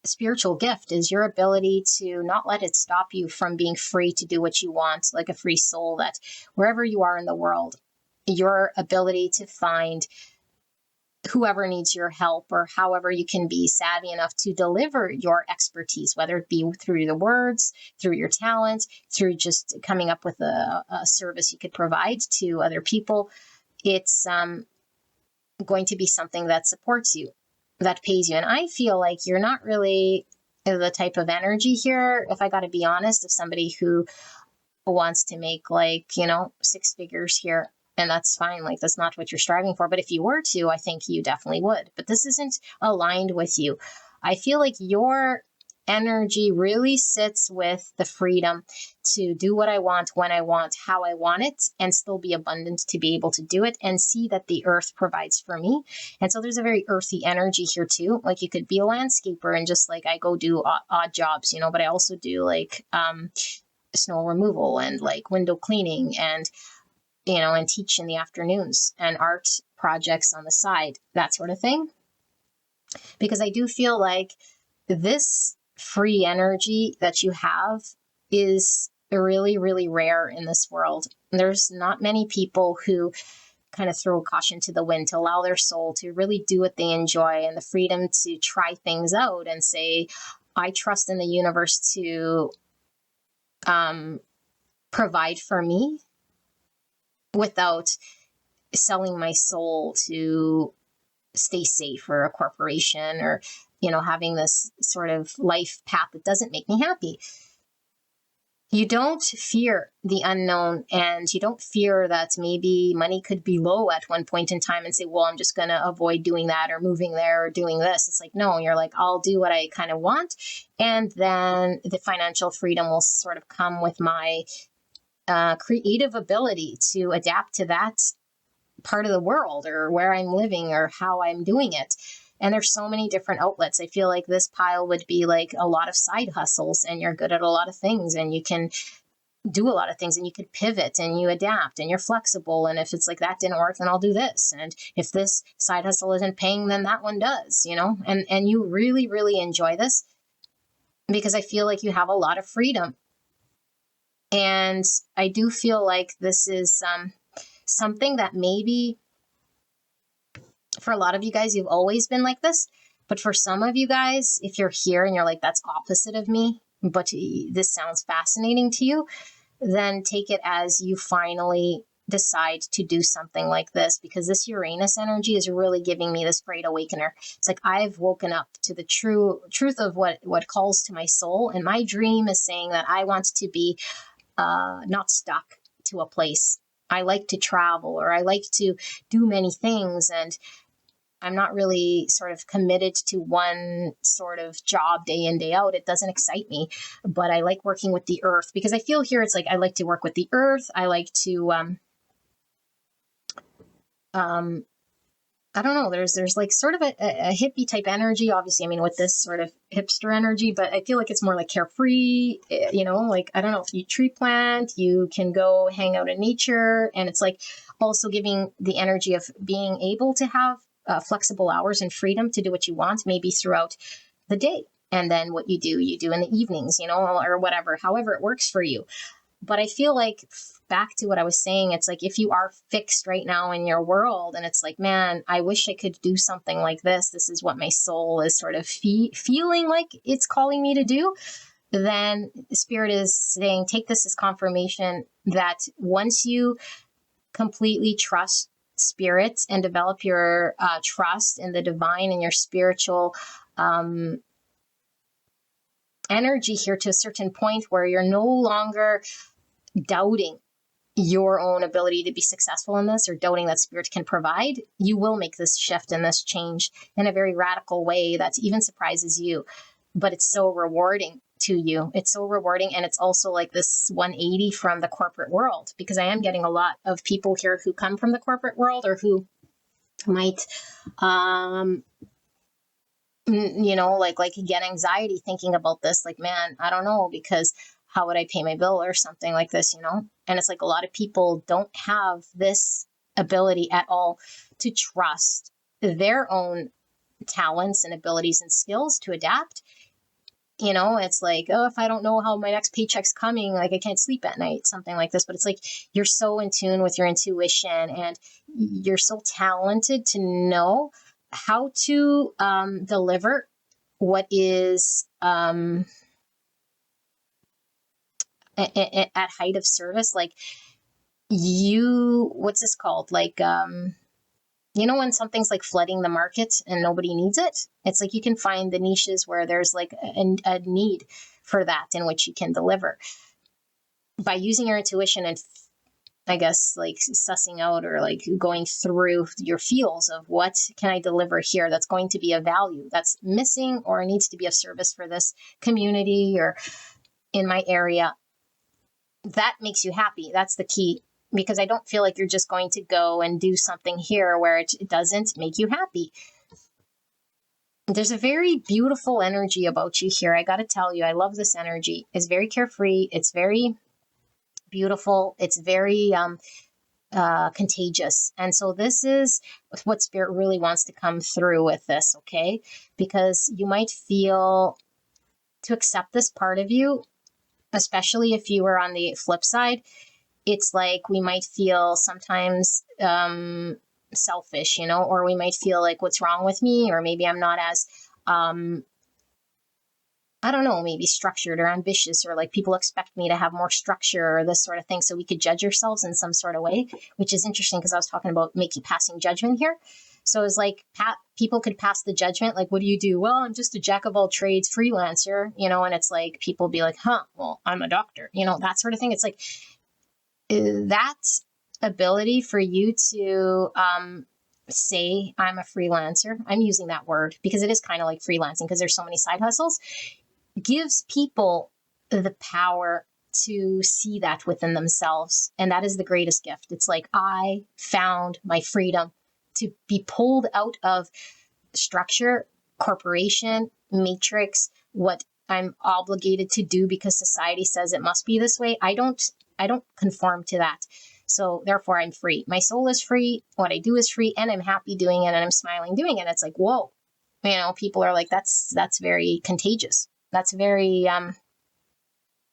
spiritual gift, is your ability to not let it stop you from being free to do what you want, like a free soul, that wherever you are in the world, your ability to find whoever needs your help, or however you can be savvy enough to deliver your expertise, whether it be through the words, through your talent, through just coming up with a service you could provide to other people. It's going to be something that supports you, that pays you. And I feel like you're not really the type of energy here, if I got to be honest, of somebody who wants to make like, 6 figures here. And that's fine. Like, that's not what you're striving for. But if you were to, I think you definitely would. But this isn't aligned with you. I feel like you're energy really sits with the freedom to do what I want, when I want, how I want it, and still be abundant to be able to do it and see that the earth provides for me. And so there's a very earthy energy here too. Like you could be a landscaper and just like I go do odd jobs, but I also do like snow removal and like window cleaning and and teach in the afternoons and art projects on the side, that sort of thing. Because I do feel like this free energy that you have is really, really rare in this world. There's not many people who kind of throw caution to the wind to allow their soul to really do what they enjoy and the freedom to try things out and say, I trust in the universe to provide for me without selling my soul to stay safe or a corporation or having this sort of life path that doesn't make me happy. You don't fear the unknown, and you don't fear that maybe money could be low at one point in time and say, well, I'm just going to avoid doing that or moving there or doing this. It's like, no, you're like, I'll do what I kind of want. And then the financial freedom will sort of come with my creative ability to adapt to that part of the world or where I'm living or how I'm doing it. And there's so many different outlets. I feel like this pile would be like a lot of side hustles, and you're good at a lot of things and you can do a lot of things and you could pivot and you adapt and you're flexible. And if it's like that didn't work, then I'll do this. And if this side hustle isn't paying, then that one does, and you really, really enjoy this because I feel like you have a lot of freedom. And I do feel like this is something that maybe for a lot of you guys, you've always been like this. But for some of you guys, if you're here and you're like, that's opposite of me, but this sounds fascinating to you, then take it as you finally decide to do something like this, because this Uranus energy is really giving me this great awakener. It's like I've woken up to the truth of what calls to my soul. And my dream is saying that I want to be not stuck to a place. I like to travel, or I like to do many things, and I'm not really sort of committed to one sort of job day in, day out. It doesn't excite me, but I like working with the earth because I feel here it's like I like to work with the earth. I like to I don't know, there's like sort of a hippie type energy, obviously, I mean, with this sort of hipster energy, but I feel like it's more like carefree, like, I don't know, if you tree plant, you can go hang out in nature. And it's like also giving the energy of being able to have flexible hours and freedom to do what you want, maybe throughout the day. And then what you do in the evenings, or whatever, however it works for you. But I feel like back to what I was saying, it's like if you are fixed right now in your world and it's like, man, I wish I could do something like this. This is what my soul is sort of feeling like it's calling me to do. Then Spirit is saying, take this as confirmation that once you completely trust Spirit and develop your trust in the divine and your spiritual energy here to a certain point where you're no longer doubting your own ability to be successful in this or doubting that Spirit can provide, you will make this shift and this change in a very radical way that even surprises you. But it's so rewarding to you. It's so rewarding. And it's also like this 180 from the corporate world, because I am getting a lot of people here who come from the corporate world or who might, like get anxiety thinking about this, like, man, I don't know, because how would I pay my bill or something like this, And it's like a lot of people don't have this ability at all to trust their own talents and abilities and skills to adapt. It's like, oh, if I don't know how my next paycheck's coming, like I can't sleep at night, something like this. But it's like you're so in tune with your intuition and you're so talented to know how to deliver what is at height of service. Like what's this called? Like, when something's like flooding the market and nobody needs it, it's like you can find the niches where there's like a need for that in which you can deliver by using your intuition and I guess, like sussing out or like going through your feels of what can I deliver here that's going to be of value, that's missing or needs to be of service for this community or in my area. That makes you happy. That's the key, because I don't feel like you're just going to go and do something here where it doesn't make you happy. There's a very beautiful energy about you here. I got to tell you, I love this energy. It's very carefree. It's very beautiful. It's very contagious. And so this is what Spirit really wants to come through with this, okay? Because you might feel to accept this part of you, especially if you were on the flip side. It's like we might feel sometimes selfish, or we might feel like, what's wrong with me? Or maybe I'm not as, I don't know, maybe structured or ambitious, or like people expect me to have more structure or this sort of thing. So we could judge ourselves in some sort of way, which is interesting because I was talking about passing judgment here. So it's like people could pass the judgment. Like, what do you do? Well, I'm just a jack of all trades freelancer, and it's like people be like, well, I'm a doctor, that sort of thing. It's like that ability for you to say I'm a freelancer. I'm using that word because it is kind of like freelancing because there's so many side hustles. Gives people the power to see that within themselves. And that is the greatest gift. It's like, I found my freedom to be pulled out of structure, corporation, matrix, what I'm obligated to do because society says it must be this way. I don't conform to that. So therefore I'm free. My soul is free. What I do is free, and I'm happy doing it, and I'm smiling doing it. It's like, whoa, people are like, that's very contagious. That's very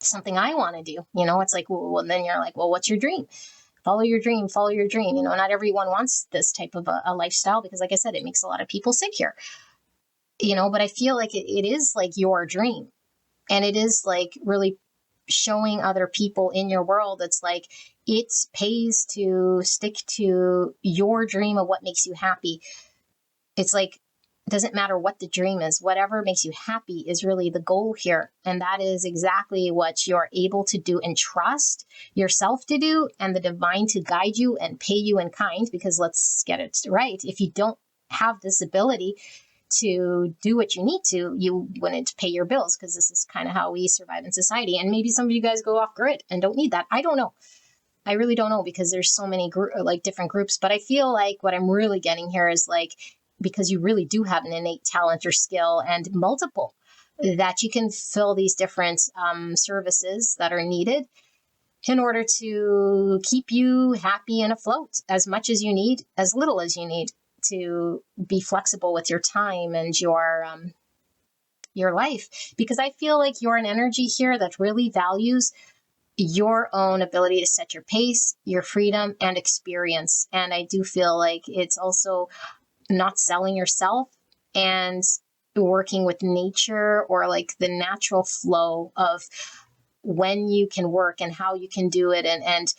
something I want to do. It's like, well, then you're like, well, what's your dream? Follow your dream, follow your dream. Not everyone wants this type of a lifestyle because, like I said, it makes a lot of people sick here. But I feel like it is like your dream, and it is like really showing other people in your world. It's like, it pays to stick to your dream of what makes you happy. It's like, it doesn't matter what the dream is, whatever makes you happy is really the goal here. And that is exactly what you're able to do and trust yourself to do, and the divine to guide you and pay you in kind. Because let's get it right, if you don't have this ability to do what you need to, you wouldn't pay your bills, because this is kind of how we survive in society. And maybe some of you guys go off grid and don't need that. I don't know. I really don't know, because there's so many different groups. But I feel like what I'm really getting here is like, because you really do have an innate talent or skill, and multiple, that you can fill these different services that are needed in order to keep you happy and afloat, as much as you need, as little as you need, to be flexible with your time and your life. Because I feel like you're an energy here that really values your own ability to set your pace, your freedom, and experience. And I do feel like it's also not selling yourself and working with nature, or like the natural flow of when you can work and how you can do it, and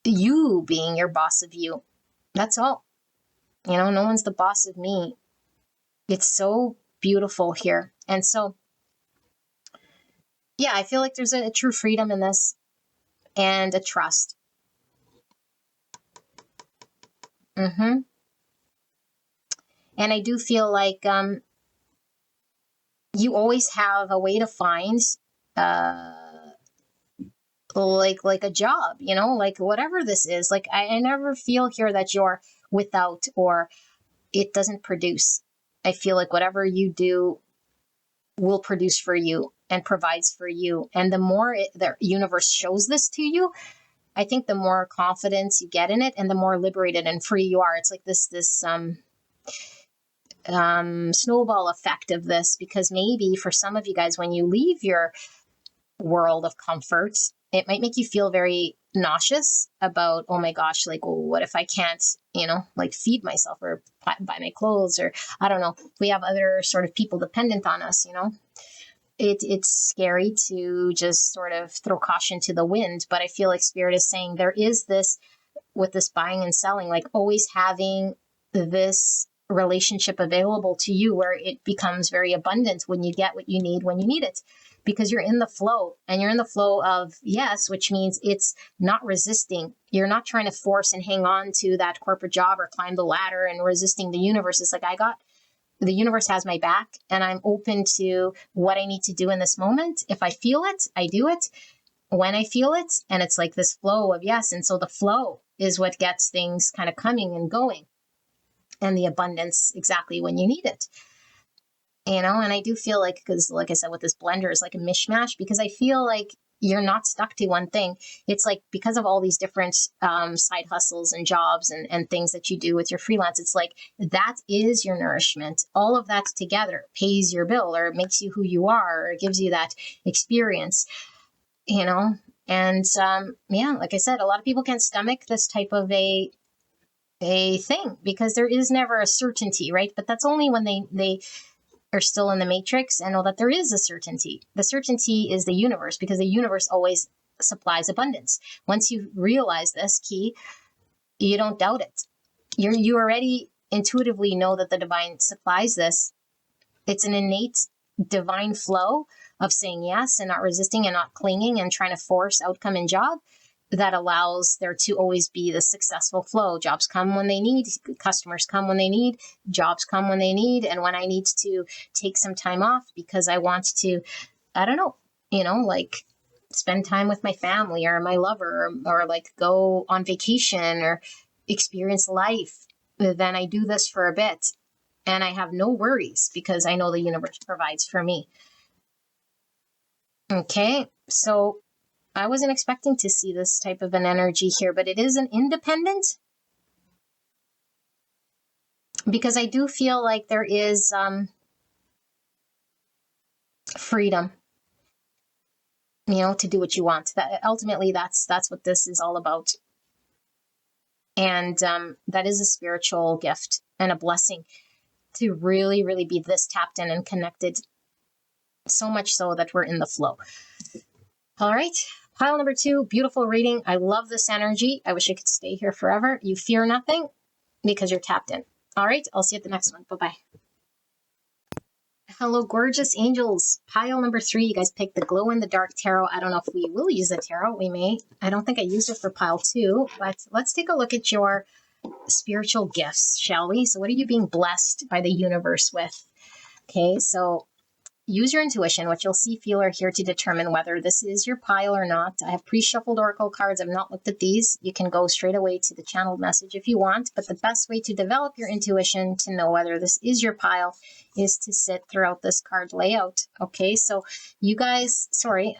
you being your boss of you. That's all. No one's the boss of me. It's so beautiful here. And so, yeah, I feel like there's a true freedom in this, and a trust. And I do feel like you always have a way to find like a job, like whatever this is. Like I never feel here that you're without, or it doesn't produce. I feel like whatever you do will produce for you and provides for you. And the more the universe shows this to you, I think the more confidence you get in it, and the more liberated and free you are. It's like this snowball effect of this, because maybe for some of you guys, when you leave your world of comfort, it might make you feel very nauseous about, oh my gosh, like, well, what if I can't, like feed myself or buy my clothes, or I don't know, we have other sort of people dependent on us, it's scary to just sort of throw caution to the wind. But I feel like Spirit is saying there is this, with this buying and selling, like always having this relationship available to you where it becomes very abundant when you get what you need it, because you're in the flow, and you're in the flow of yes, which means it's not resisting. You're not trying to force and hang on to that corporate job or climb the ladder and resisting the universe. It's like, the universe has my back, and I'm open to what I need to do in this moment. If I feel it, I do it when I feel it. And it's like this flow of yes. And so the flow is what gets things kind of coming and going, and the abundance exactly when you need it. And I do feel like, because like I said, with this blender is like a mishmash, because I feel like you're not stuck to one thing. It's like, because of all these different side hustles and jobs and things that you do with your freelance, it's like that is your nourishment. All of that together pays your bill, or makes you who you are, or gives you that experience, and like I said, a lot of people can't stomach this type of a thing, because there is never a certainty, right? But that's only when they are still in the matrix and know that there is a certainty. The certainty is the universe, because the universe always supplies abundance. Once you realize this key, you don't doubt it. You already intuitively know that the divine supplies this. It's an innate divine flow of saying yes and not resisting and not clinging and trying to force outcome in job, that allows there to always be the successful flow. Jobs come when they need, customers come when they need, jobs come when they need. And when I need to take some time off because I want to, I don't know, like spend time with my family or my lover, or like go on vacation or experience life, then I do this for a bit. And I have no worries, because I know the universe provides for me. Okay, so I wasn't expecting to see this type of an energy here, but it is an independent, because I do feel like there is freedom, to do what you want. That ultimately, that's what this is all about. And that is a spiritual gift and a blessing, to really, really be this tapped in and connected, so much so that we're in the flow. All right. Pile number 2, beautiful reading. I love this energy. I wish I could stay here forever. You fear nothing, because you're tapped in. All right. I'll see you at the next one. Bye-bye. Hello, gorgeous angels. Pile number 3. You guys picked the glow in the dark tarot. I don't know if we will use the tarot. We may. I don't think I used it for pile 2, but let's take a look at your spiritual gifts, shall we? So what are you being blessed by the universe with? Okay. So use your intuition. What you'll see, feel, or hear to determine whether this is your pile or not. I have pre-shuffled oracle cards. I've not looked at these. You can go straight away to the channeled message if you want, but the best way to develop your intuition to know whether this is your pile is to sit throughout this card layout. Okay, so you guys, sorry,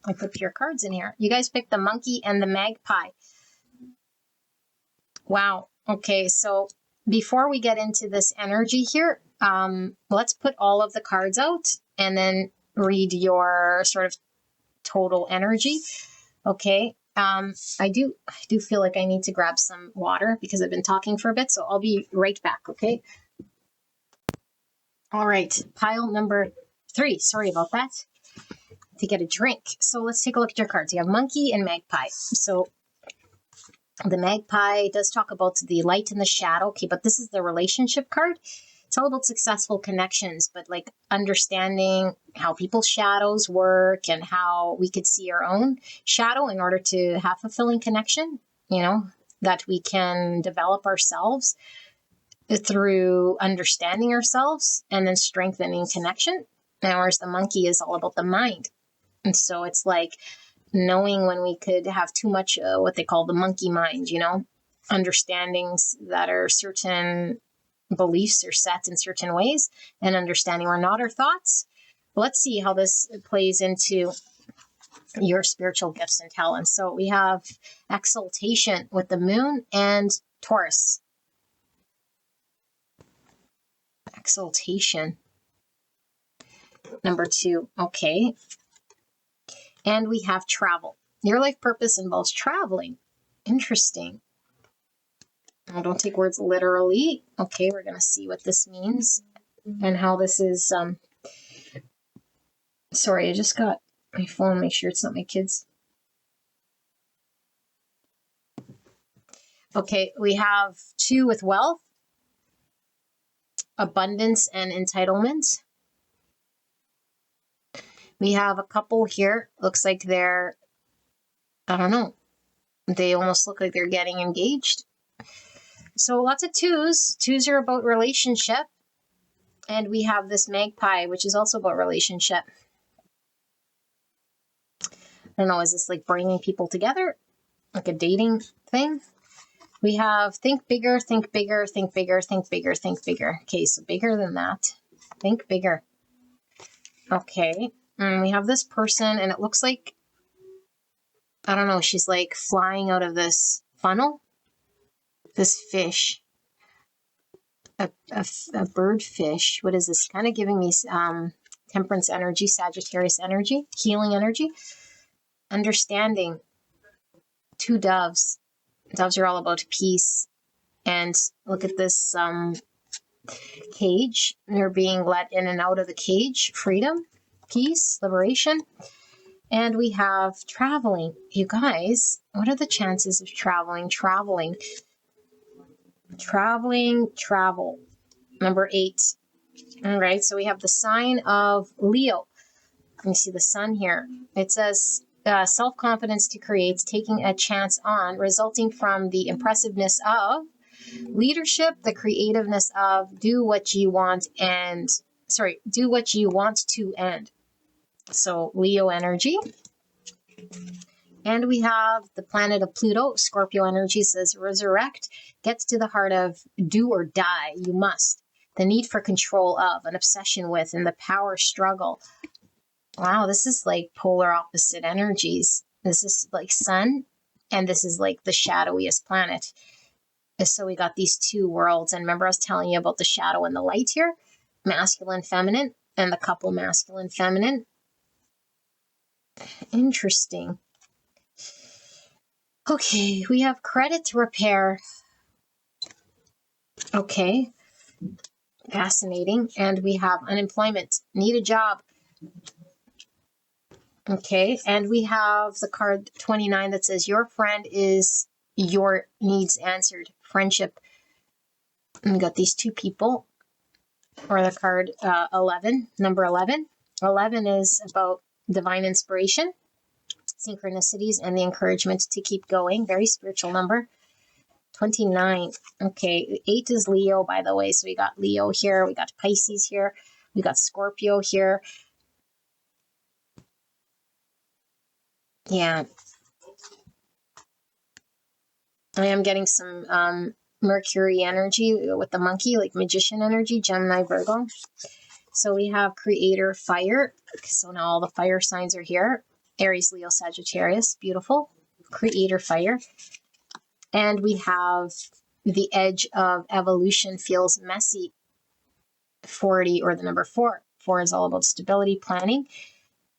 I put your cards in here. You guys picked the monkey and the magpie. Wow. Okay, so before we get into this energy here, let's put all of the cards out and then read your sort of total energy. Okay. I do feel like I need to grab some water, because I've been talking for a bit, so I'll be right back. Okay. All right. Pile number 3. Sorry about that. To get a drink. So let's take a look at your cards. You have monkey and magpie. So the magpie does talk about the light and the shadow. Okay, but this is the relationship card. It's all about successful connections, but like understanding how people's shadows work and how we could see our own shadow in order to have fulfilling connection, that we can develop ourselves through understanding ourselves and then strengthening connection. Now, whereas the monkey is all about the mind. And so it's like knowing when we could have too much what they call the monkey mind, understandings that are certain beliefs are set in certain ways, and understanding we're not our thoughts. Let's see how this plays into your spiritual gifts and talents. So we have exaltation with the moon and Taurus. Exaltation. Number 2. Okay. And we have travel. Your life purpose involves traveling. Interesting. Now, don't take words literally. Okay, we're going to see what this means and how this is. Sorry, I just got my phone. Make sure it's not my kids. Okay, we have 2 with wealth. abundance and entitlement. We have a couple here. Looks like they're, I don't know, they almost look like they're getting engaged. So lots of twos. Twos are about relationship. And we have this magpie, which is also about relationship. I don't know, is this like bringing people together? Like a dating thing? We have think bigger, think bigger, think bigger, think bigger, think bigger. Okay, so bigger than that. Think bigger. Okay, and we have this person, and it looks like, I don't know, she's like flying out of this funnel. This fish. A bird fish. What is this? Kind of giving me temperance energy, Sagittarius energy, healing energy. Understanding. Two doves. Doves are all about peace. And look at this cage. They're being let in and out of the cage. Freedom, peace, liberation. And we have traveling. You guys, what are the chances of traveling? Travel. Number 8. All right, so we have the sign of Leo. You see the sun here. It says self-confidence to create, taking a chance on, resulting from the impressiveness of leadership, the creativeness of do what you want to end. So Leo energy. And we have the planet of Pluto. Scorpio energy says resurrect, gets to the heart of do or die. You must. The need for control of, an obsession with, and the power struggle. Wow, this is like polar opposite energies. This is like sun, and this is like the shadowiest planet. So we got these two worlds. And remember I was telling you about the shadow and the light here? Masculine, feminine, and the couple masculine, feminine. Interesting. Okay, we have credit to repair. Okay, fascinating. And we have unemployment, need a job. Okay, and we have the card 29 that says your friend is your needs answered. Friendship. And we got these two people. Or the card 11, number 11. 11 is about divine inspiration, synchronicities, and the encouragement to keep going. Very spiritual number. 29. Okay, 8 is Leo, by the way. So we got Leo here. We got Pisces here. We got Scorpio here. Yeah. I am getting some Mercury energy with the monkey, like magician energy, Gemini, Virgo. So we have creator, fire. So now all the fire signs are here. Aries, Leo, Sagittarius. Beautiful. Creator, fire. And we have the edge of evolution feels messy. 40, or the number 4. 4 is all about stability, planning.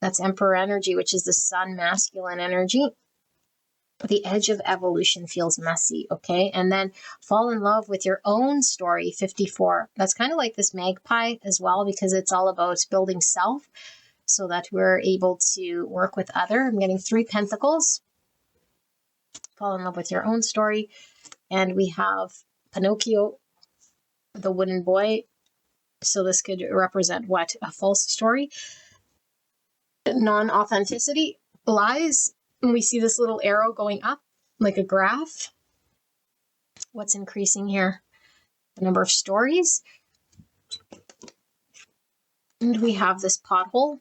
That's Emperor energy, which is the sun, masculine energy. The edge of evolution feels messy, okay? And then fall in love with your own story, 54. That's kind of like this magpie as well, because it's all about building self so that we're able to work with other. I'm getting 3 pentacles. Fall in love with your own story. And we have Pinocchio, the wooden boy. So this could represent what? A false story. Non-authenticity, lies. And we see this little arrow going up like a graph. What's increasing here? The number of stories. And we have this pothole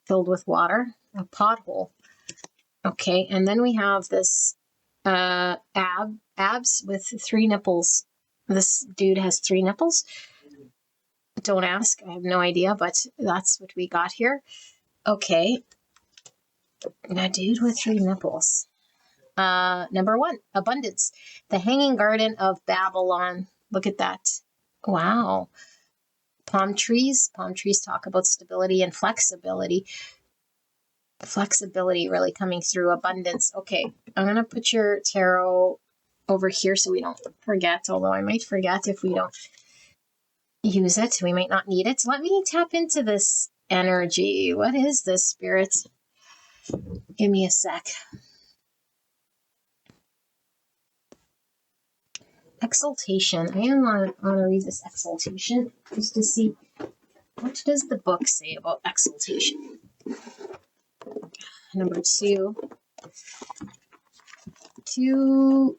filled with water. A pothole. Okay, and then we have this abs with 3 nipples. This dude has 3 nipples. Don't ask. I have no idea, but that's what we got here. Okay. A dude with 3 nipples. Number 1, abundance. The Hanging Garden of Babylon. Look at that. Wow. Palm trees. Palm trees talk about stability and flexibility. Flexibility really coming through. Abundance. Okay, I'm going to put your tarot over here so we don't forget, although I might forget if we don't use it. We might not need it. Let me tap into this energy. What is this, Spirit? Give me a sec. Exaltation. I am want to read this exaltation just to see what does the book say about exaltation. Number 2. 2.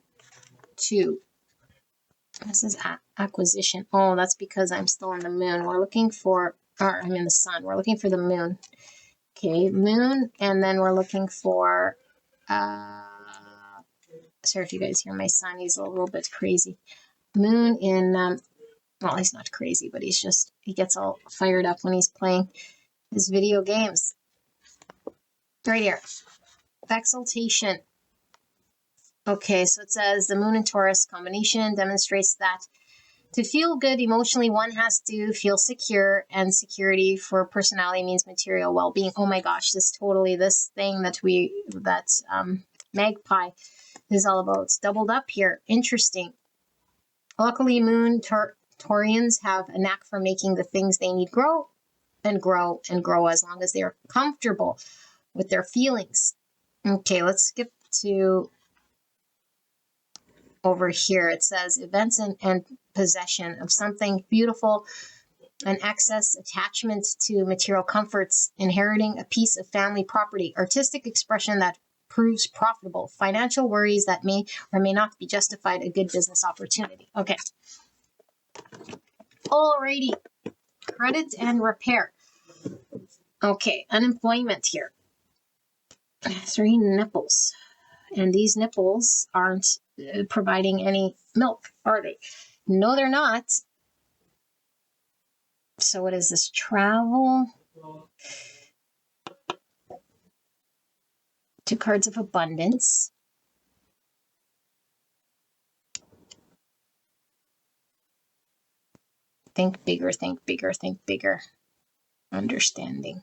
This is acquisition. Oh, that's because I'm still in the moon. We're looking for, or I'm in the sun. We're looking for the moon. Okay, moon, and then we're looking for, sorry if you guys hear my son, he's a little bit crazy. Moon in, well, he's not crazy, but he gets all fired up when he's playing his video games. Right here, exaltation. Okay, so it says the moon and Taurus combination demonstrates that to feel good emotionally, one has to feel secure, and security for personality means material well-being. Oh my gosh, this thing that Magpie is all about. It's doubled up here. Interesting. Luckily, moon Taurians have a knack for making the things they need grow and grow and grow as long as they are comfortable with their feelings. Okay, let's skip to over here. It says events and possession of something beautiful, an excess attachment to material comforts, inheriting a piece of family property, artistic expression that proves profitable, financial worries that may or may not be justified, a good business opportunity. Okay. Alrighty. Credit and repair. Okay, unemployment here. 3 nipples. And these nipples aren't providing any milk, are they? No, they're not. So what is this? Travel. 2 cards of abundance. Think bigger, think bigger, think bigger. Understanding.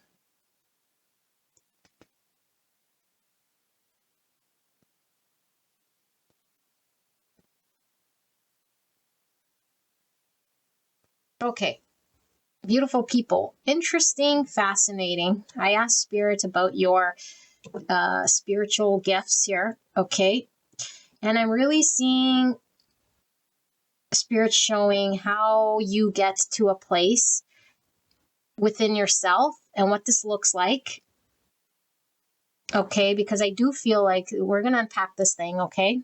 Okay. Beautiful people. Interesting, fascinating. I asked Spirit about your spiritual gifts here. Okay. And I'm really seeing Spirit showing how you get to a place within yourself and what this looks like. Okay, because I do feel like we're going to unpack this thing, okay?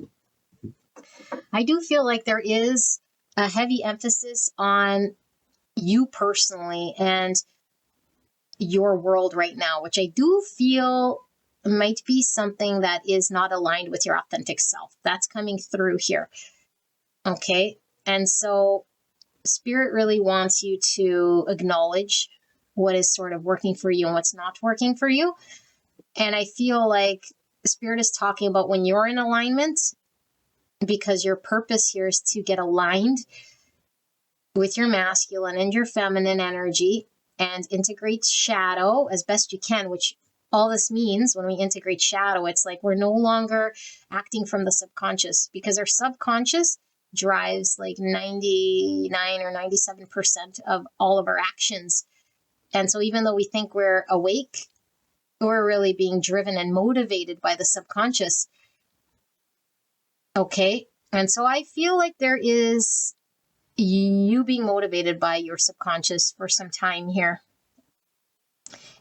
I do feel like there is a heavy emphasis on you personally and your world right now, which I do feel might be something that is not aligned with your authentic self. That's coming through here. Okay, and so Spirit really wants you to acknowledge what is sort of working for you and what's not working for you. And I feel like Spirit is talking about when you're in alignment, because your purpose here is to get aligned with your masculine and your feminine energy and integrate shadow as best you can, which all this means when we integrate shadow, it's like we're no longer acting from the subconscious, because our subconscious drives like 99 or 97% of all of our actions. And so even though we think we're awake, we're really being driven and motivated by the subconscious. Okay. And so I feel like there is you being motivated by your subconscious for some time here.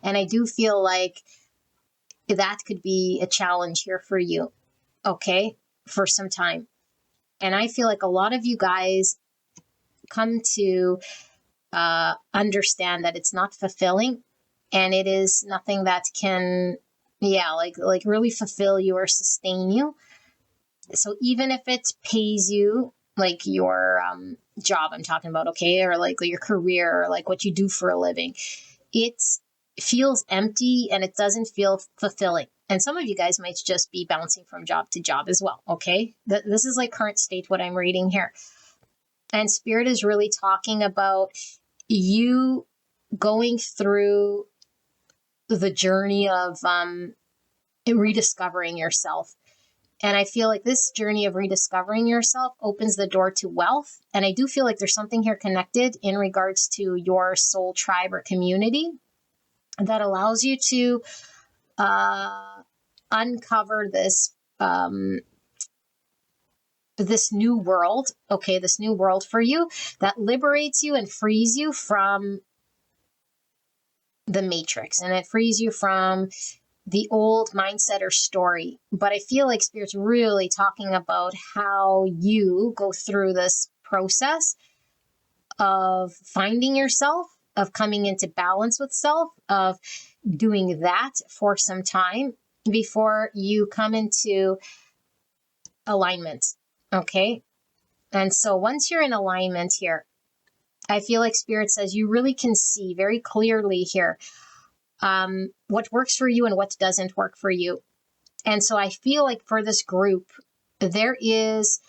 And I do feel like that could be a challenge here for you. Okay. For some time. And I feel like a lot of you guys come to understand that it's not fulfilling, and it is nothing that can, like really fulfill you or sustain you. So even if it pays you, like your job I'm talking about, okay, or like your career or like what you do for a living, it feels empty and it doesn't feel fulfilling. And some of you guys might just be bouncing from job to job as well, okay? This is like current state, what I'm reading here. And Spirit is really talking about you going through the journey of rediscovering yourself. And I feel like this journey of rediscovering yourself opens the door to wealth. And I do feel like there's something here connected in regards to your soul tribe or community that allows you to uncover this this new world, okay, this new world for you that liberates you and frees you from the matrix, and it frees you from the old mindset or story. But I feel like Spirit's really talking about how you go through this process of finding yourself, of coming into balance with self, of doing that for some time before you come into alignment. Okay. And so once you're in alignment here, I feel like Spirit says you really can see very clearly here what works for you and what doesn't work for you. And so I feel like for this group, there is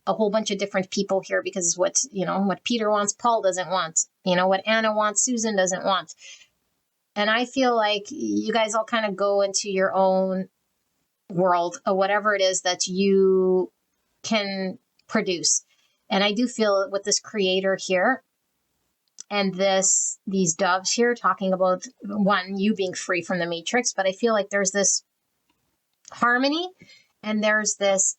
a whole bunch of different people here, because what Peter wants, Paul doesn't want, what Anna wants, Susan doesn't want. And I feel like you guys all kind of go into your own world of whatever it is that you can produce. And I do feel with this creator here and these doves here talking about, one, you being free from the matrix, but I feel like there's this harmony and there's this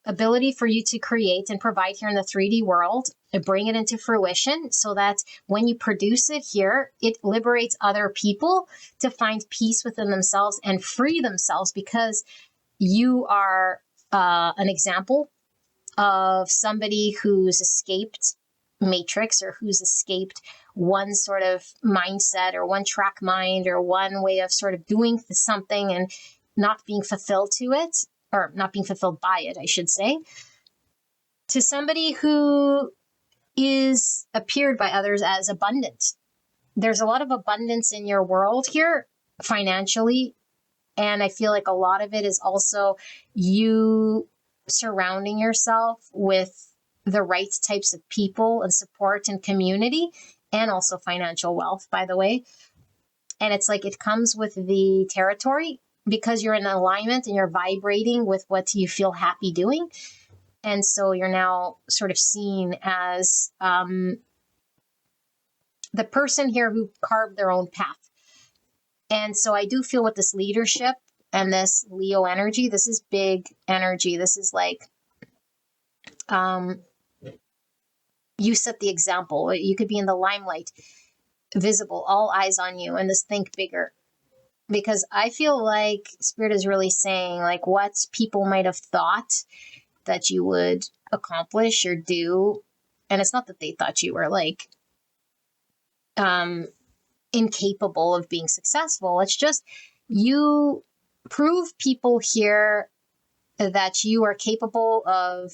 ability for you to create and provide here in the 3D world and bring it into fruition, so that when you produce it here, it liberates other people to find peace within themselves and free themselves, because you are an example of somebody who's escaped matrix, or who's escaped one sort of mindset or one track mind or one way of sort of doing something and not being fulfilled to it, or not being fulfilled by it, I should say, to somebody who is appeared by others as abundant. There's a lot of abundance in your world here financially. And I feel like a lot of it is also you surrounding yourself with the right types of people and support and community, and also financial wealth, by the way. And it's like it comes with the territory, because you're in alignment and you're vibrating with what you feel happy doing. And so you're now sort of seen as the person here who carved their own path. And so I do feel with this leadership and this Leo energy, this is big energy. This is like, you set the example. You could be in the limelight, visible, all eyes on you, and this think bigger. Because I feel like Spirit is really saying, like, what people might have thought that you would accomplish or do. And it's not that they thought you were like incapable of being successful. It's just you prove people here that you are capable of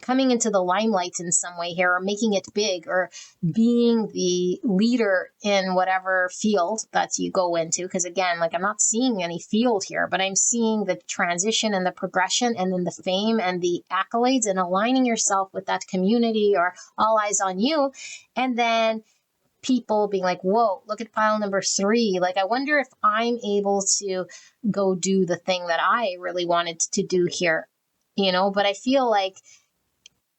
coming into the limelight in some way here, or making it big, or being the leader in whatever field that you go into. Because again, like, I'm not seeing any field here, but I'm seeing the transition and the progression, and then the fame and the accolades, and aligning yourself with that community or all eyes on you. And then people being like, whoa, look at pile number 3. Like, I wonder if I'm able to go do the thing that I really wanted to do here, but I feel like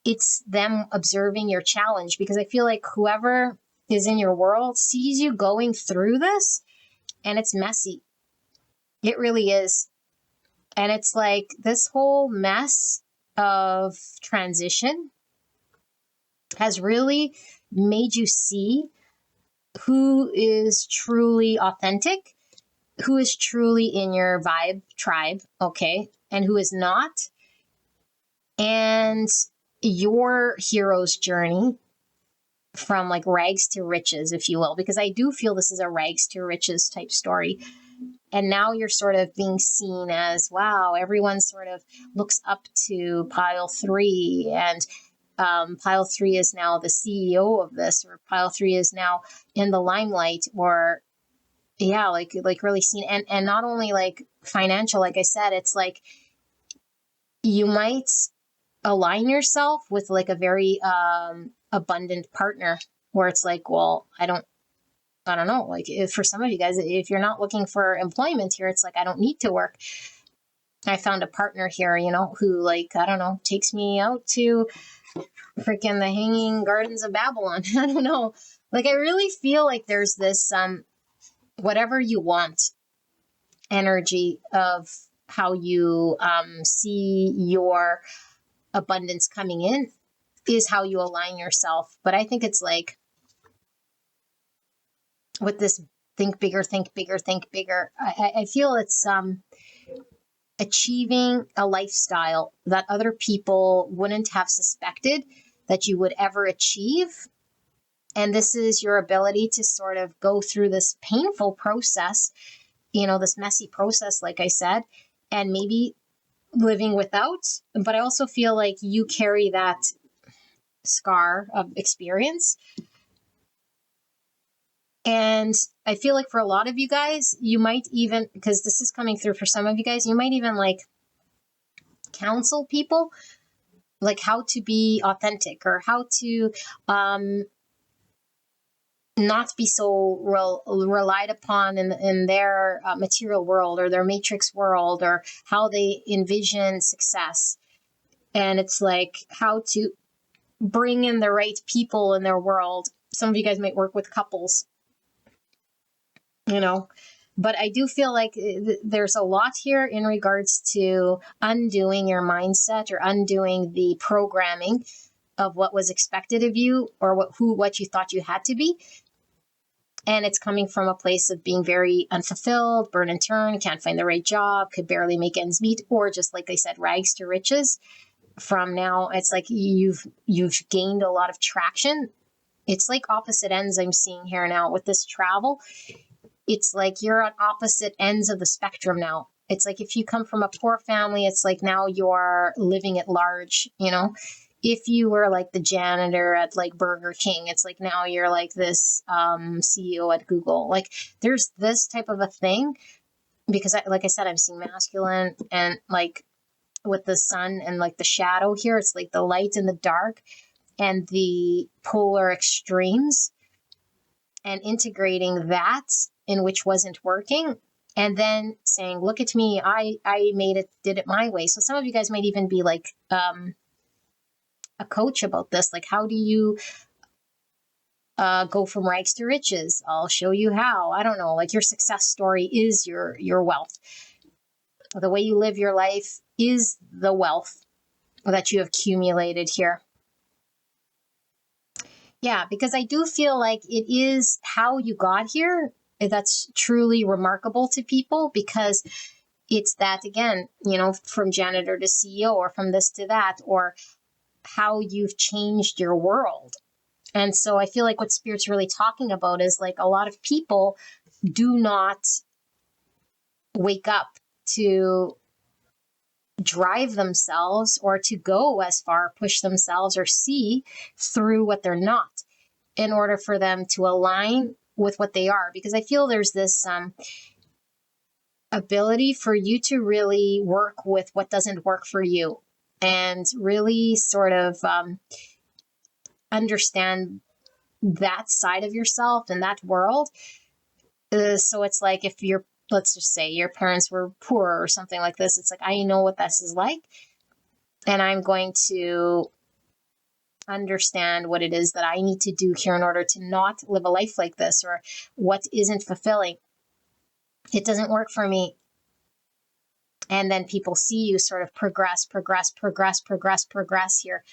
it's them observing your challenge, because I feel like whoever is in your world sees you going through this, and it's messy. It really is. And it's like this whole mess of transition has really made you see who is truly authentic, who is truly in your vibe tribe, okay, and who is not. And your hero's journey from like rags to riches, if you will, because I do feel this is a rags to riches type story. And now you're sort of being seen as, wow, everyone sort of looks up to pile 3, and pile 3 is now the CEO of this, or pile 3 is now in the limelight, or yeah, like really seen. And not only like financial, like I said, it's like you might align yourself with like a very abundant partner, where it's like, well, I don't know, like, if for some of you guys, if you're not looking for employment here, it's like, I don't need to work. I found a partner here, who, like, I don't know, takes me out to freaking the Hanging Gardens of Babylon. I don't know. Like, I really feel like there's this whatever you want, energy of how you see your abundance coming in is how you align yourself. But I think it's like with this think bigger, think bigger, think bigger. I feel it's achieving a lifestyle that other people wouldn't have suspected that you would ever achieve. And this is your ability to sort of go through this painful process, this messy process, like I said, and maybe living without. But I also feel like you carry that scar of experience. And I feel like for a lot of you guys, you might even, because this is coming through for some of you guys, you might even like counsel people like how to be authentic or how to not be so relied upon in their material world or their matrix world, or how they envision success. And it's like how to bring in the right people in their world. Some of you guys might work with couples, but I do feel like there's a lot here in regards to undoing your mindset or undoing the programming of what was expected of you or what you thought you had to be. And it's coming from a place of being very unfulfilled, burn and turn, can't find the right job, could barely make ends meet, or just like I said, rags to riches. From now, it's like you've gained a lot of traction. It's like opposite ends I'm seeing here now with this travel. It's like you're on opposite ends of the spectrum now. It's like if you come from a poor family, it's like now you're living at large, If you were like the janitor at like Burger King, it's like now you're like this CEO at Google. Like there's this type of a thing because like I said, I'm seeing masculine and like with the sun and like the shadow here, it's like the light and the dark and the polar extremes, and integrating that in which wasn't working, and then saying, look at me, I did it my way. So some of you guys might even be like a coach about this. Like, how do you go from rags to riches? I'll show you how. I don't know. Like your success story is your wealth. The way you live your life is the wealth that you have accumulated here. Yeah, because I do feel like it is how you got here that's truly remarkable to people, because it's that, again, from janitor to CEO, or from this to that, or how you've changed your world. And so I feel like what Spirit's really talking about is like a lot of people do not wake up to drive themselves or to go as far, push themselves, or see through what they're not in order for them to align with what they are. Because I feel there's this ability for you to really work with what doesn't work for you and really sort of understand that side of yourself and that world. So it's like if let's just say your parents were poor or something like this, it's like, I know what this is like, and I'm going to understand what it is that I need to do here in order to not live a life like this, or what isn't fulfilling. It doesn't work for me. And then people see you sort of progress here.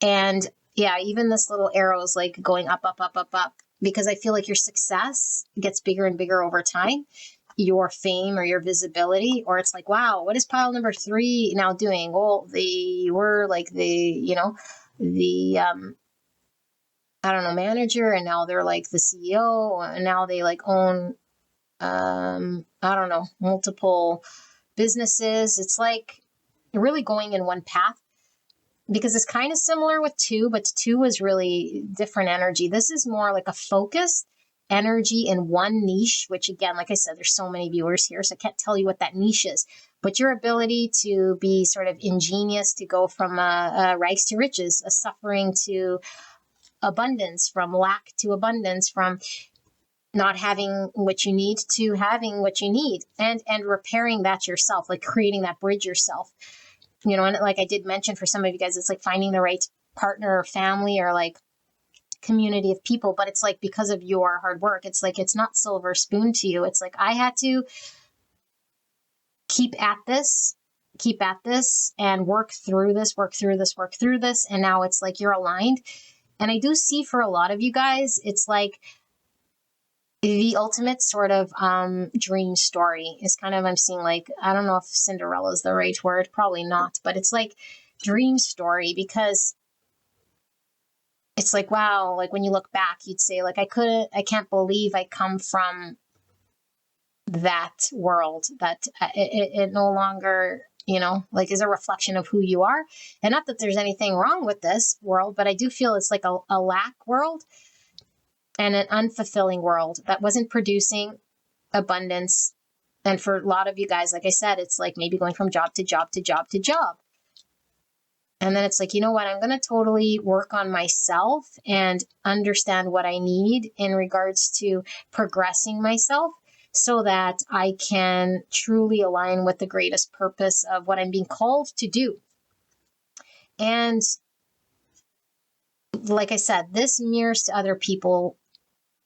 And yeah, even this little arrow is like going up, up, up, up, up, because I feel like your success gets bigger and bigger over time. Your fame or your visibility, or it's like, wow, what is pile number 3 now doing? Well, they were like the I don't know, manager, and now they're like the CEO, and now they like own I don't know, multiple businesses. It's like really going in one path, because it's kind of similar with 2, but 2 is really different energy. This is more like a focused energy in one niche, which again, like I said, there's so many viewers here, so I can't tell you what that niche is, but your ability to be sort of ingenious, to go from rags to riches, a suffering to abundance, from lack to abundance, from not having what you need to having what you need, and repairing that yourself, like creating that bridge yourself. And like I did mention, for some of you guys, it's like finding the right partner or family or like community of people. But it's like because of your hard work, it's like it's not silver spoon to you. It's like I had to keep at this, and work through this, and now it's like you're aligned. And I do see for a lot of you guys, it's like the ultimate sort of dream story is kind of, I'm seeing, like, I don't know if Cinderella is the right word, probably not, but it's like dream story, because it's like, wow, like when you look back, you'd say, like, I can't believe I come from that world, that it no longer, like, is a reflection of who you are. And not that there's anything wrong with this world, but I do feel it's like a lack world and an unfulfilling world that wasn't producing abundance. And for a lot of you guys, like I said, it's like maybe going from job to job to job to job. And then it's like, you know what, I'm going to totally work on myself and understand what I need in regards to progressing myself, so that I can truly align with the greatest purpose of what I'm being called to do. And like I said, this mirrors to other people,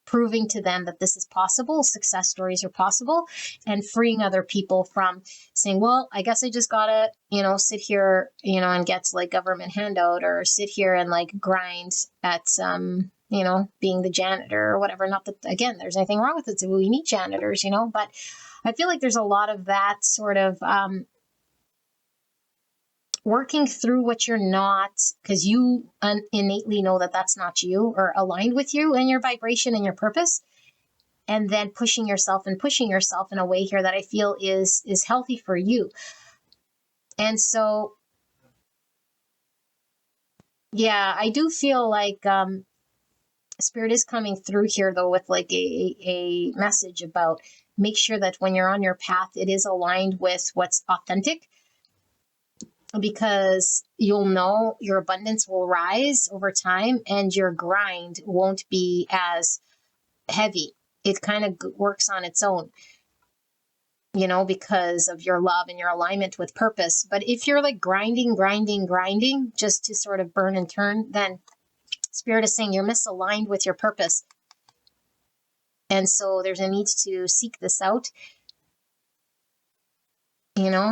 proving to them that this is possible, success stories are possible, and freeing other people from saying, well, I guess I just gotta, sit here, and get like government handout, or sit here and like grind at being the janitor or whatever. Not that, again, there's anything wrong with it. So we need janitors, but I feel like there's a lot of that sort of working through what you're not, because you innately know that that's not you, or aligned with you and your vibration and your purpose, and then pushing yourself in a way here that I feel is healthy for you. And so, yeah, I do feel like Spirit is coming through here, though, with like a message about, make sure that when you're on your path, it is aligned with what's authentic, because you'll know your abundance will rise over time and your grind won't be as heavy. It kind of works on its own, because of your love and your alignment with purpose. But if you're like grinding just to sort of burn and turn, then Spirit is saying you're misaligned with your purpose. And so there's a need to seek this out,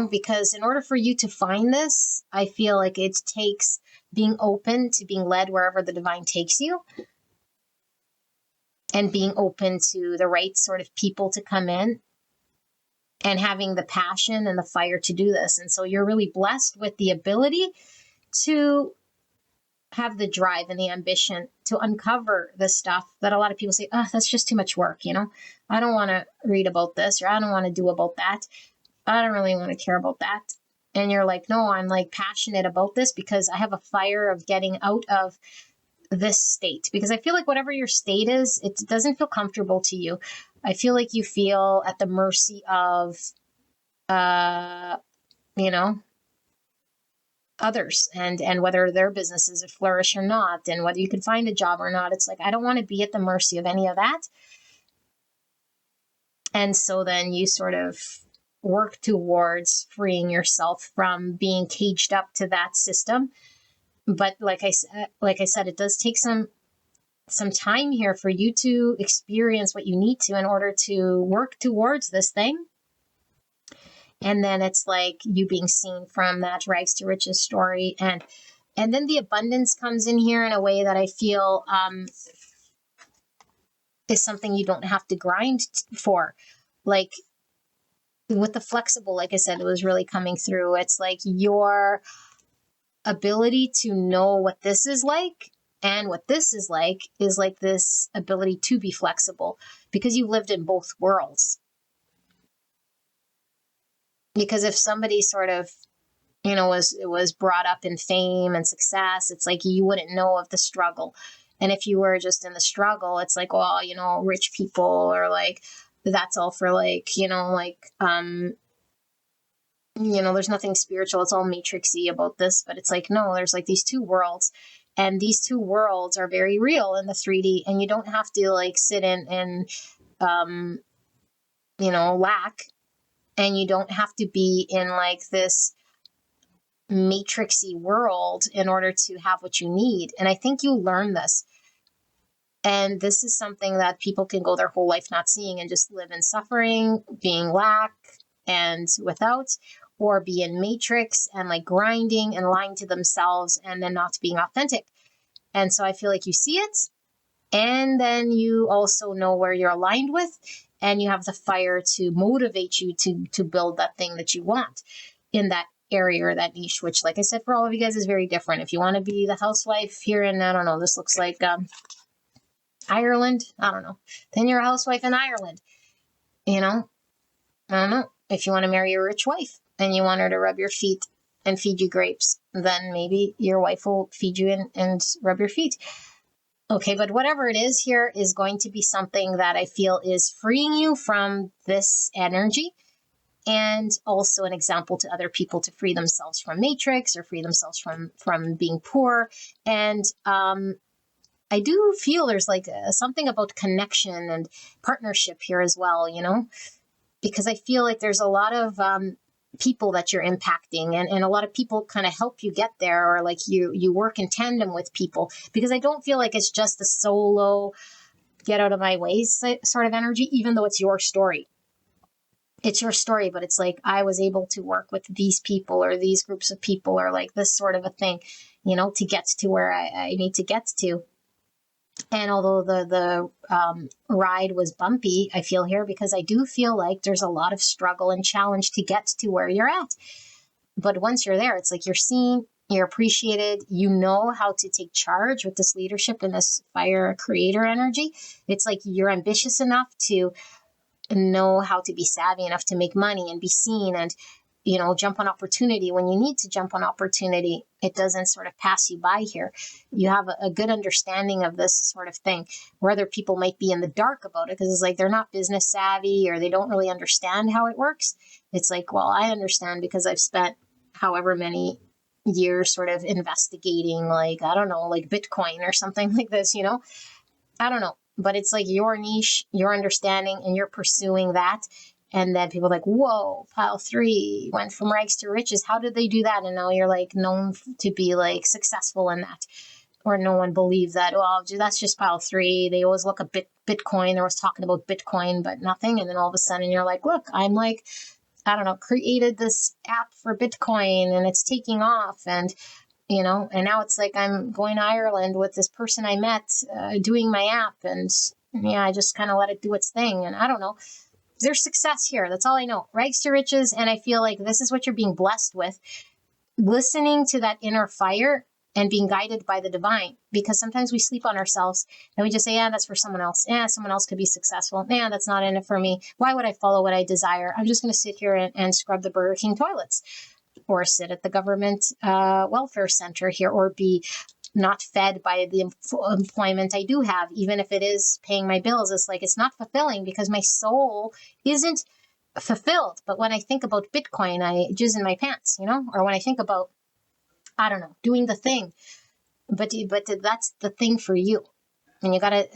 because in order for you to find this, I feel like it takes being open to being led wherever the divine takes you, and being open to the right sort of people to come in, and having the passion and the fire to do this. And so you're really blessed with the ability to have the drive and the ambition to uncover the stuff that a lot of people say, oh, that's just too much work. I don't want to read about this, or I don't want to do about that. I don't really want to care about that. And you're like, no, I'm like passionate about this because I have a fire of getting out of this state. Because I feel like whatever your state is, it doesn't feel comfortable to you. I feel like you feel at the mercy of, others, and whether their businesses flourish or not, and whether you can find a job or not. It's like, I don't want to be at the mercy of any of that. And so then you sort of work towards freeing yourself from being caged up to that system. But like I said, it does take some time here for you to experience what you need to in order to work towards this thing. And then it's like you being seen from that rags to riches story. And then the abundance comes in here in a way that I feel is something you don't have to grind for. Like with the flexible, like I said, it was really coming through. It's like your ability to know what this is like and what this is like this ability to be flexible, because you lived in both worlds. Because if somebody sort of, was brought up in fame and success, it's like you wouldn't know of the struggle. And if you were just in the struggle, it's like, well, rich people, or like, that's all for like, there's nothing spiritual. It's all matrixy about this. But it's like, no, there's like these two worlds, and these two worlds are very real in the 3D, and you don't have to like sit in lack, and you don't have to be in like this matrixy world in order to have what you need. And I think you learn this. And this is something that people can go their whole life not seeing, and just live in suffering, being lack, and without, or be in matrix and like grinding and lying to themselves and then not being authentic. And so I feel like you see it, and then you also know where you're aligned with, and you have the fire to motivate you to build that thing that you want in that area or that niche, which, like I said, for all of you guys is very different. If you want to be the housewife here in, I don't know, this looks like Ireland, I don't know, then you're a housewife in Ireland. You know, I don't know. If you want to marry a rich wife and you want her to rub your feet and feed you grapes, then maybe your wife will feed you and rub your feet. Okay, but whatever it is here is going to be something that I feel is freeing you from this energy, and also an example to other people to free themselves from matrix or free themselves from being poor. And I do feel there's like something about connection and partnership here as well, you know, because I feel like there's a lot of people that you're impacting, and a lot of people kind of help you get there, or like you work in tandem with people, because I don't feel like it's just a solo get out of my way sort of energy, even though it's your story. It's your story, but it's like I was able to work with these people or these groups of people or like this sort of a thing, you know, to get to where I need to get to. And although the ride was bumpy, I feel here, because I do feel like there's a lot of struggle and challenge to get to where you're at. But once you're there, it's like you're seen, you're appreciated, you know how to take charge with this leadership and this fire creator energy. It's like you're ambitious enough to know how to be savvy enough to make money and be seen, and you know, jump on opportunity when you need to jump on opportunity. It doesn't sort of pass you by here. You have a good understanding of this sort of thing, where other people might be in the dark about it because it's like they're not business savvy or they don't really understand how it works. It's like, well, I understand because I've spent however many years sort of investigating, like, I don't know, like Bitcoin or something like this, you know? I don't know. But it's like your niche, your understanding, and you're pursuing that. And then people are like, whoa, pile 3 went from rags to riches. How did they do that? And now you're like known to be like successful in that. Or no one believes that, well, that's just pile 3. They always look at Bitcoin. They're always talking about Bitcoin, but nothing. And then all of a sudden you're like, look, I'm like, I don't know, created this app for Bitcoin and it's taking off. And you know, and now it's like I'm going to Ireland with this person I met doing my app, and yeah, I just kind of let it do its thing. And I don't know, there's success here. That's all I know. Rags to riches. And I feel like this is what you're being blessed with, listening to that inner fire and being guided by the divine, because sometimes we sleep on ourselves and we just say, yeah, that's for someone else. Yeah, someone else could be successful. Yeah, that's not in it for me. Why would I follow what I desire? I'm just going to sit here and scrub the Burger King toilets, or sit at the government welfare center here, or be not fed by the employment I do have, even if it is paying my bills. It's like, it's not fulfilling because my soul isn't fulfilled. But when I think about Bitcoin, I jizz in my pants, you know, or when I think about, I don't know, doing the thing, but that's the thing for you. And you got to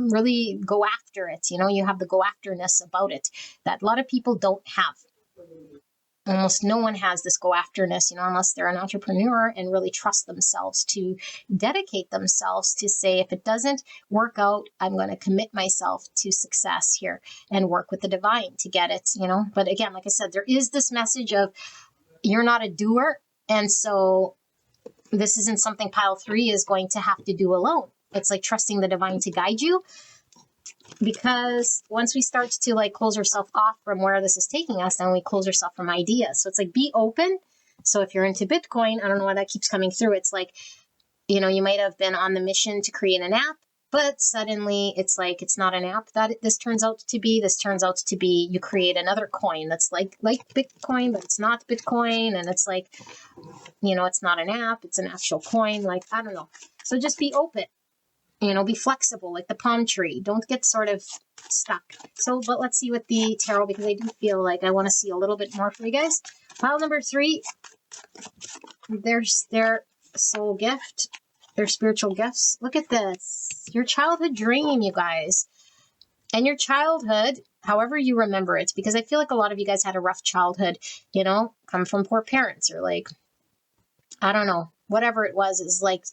really go after it. You know, you have the go afterness about it that a lot of people don't have. Almost no one has this go afterness, you know, unless they're an entrepreneur and really trust themselves to dedicate themselves to say, if it doesn't work out, I'm going to commit myself to success here and work with the divine to get it, you know. But again, like I said, there is this message of you're not a doer. And so this isn't something pile 3 is going to have to do alone. It's like trusting the divine to guide you. Because once we start to like close ourselves off from where this is taking us, then we close ourselves from ideas. So it's like, be open. So if you're into Bitcoin, I don't know why that keeps coming through. It's like, you know, you might have been on the mission to create an app, but suddenly it's like, it's not an app that this turns out to be. This turns out to be, you create another coin that's like Bitcoin, but it's not Bitcoin. And it's like, you know, it's not an app, it's an actual coin. Like, I don't know. So just be open. You know, be flexible like the palm tree. Don't get sort of stuck. So, but let's see with the tarot, because I do feel like I want to see a little bit more for you guys. Pile number 3, there's their soul gift, their spiritual gifts. Look at this. Your childhood dream, you guys. And your childhood, however you remember it, because I feel like a lot of you guys had a rough childhood, you know, come from poor parents, or like, I don't know, whatever it was, is like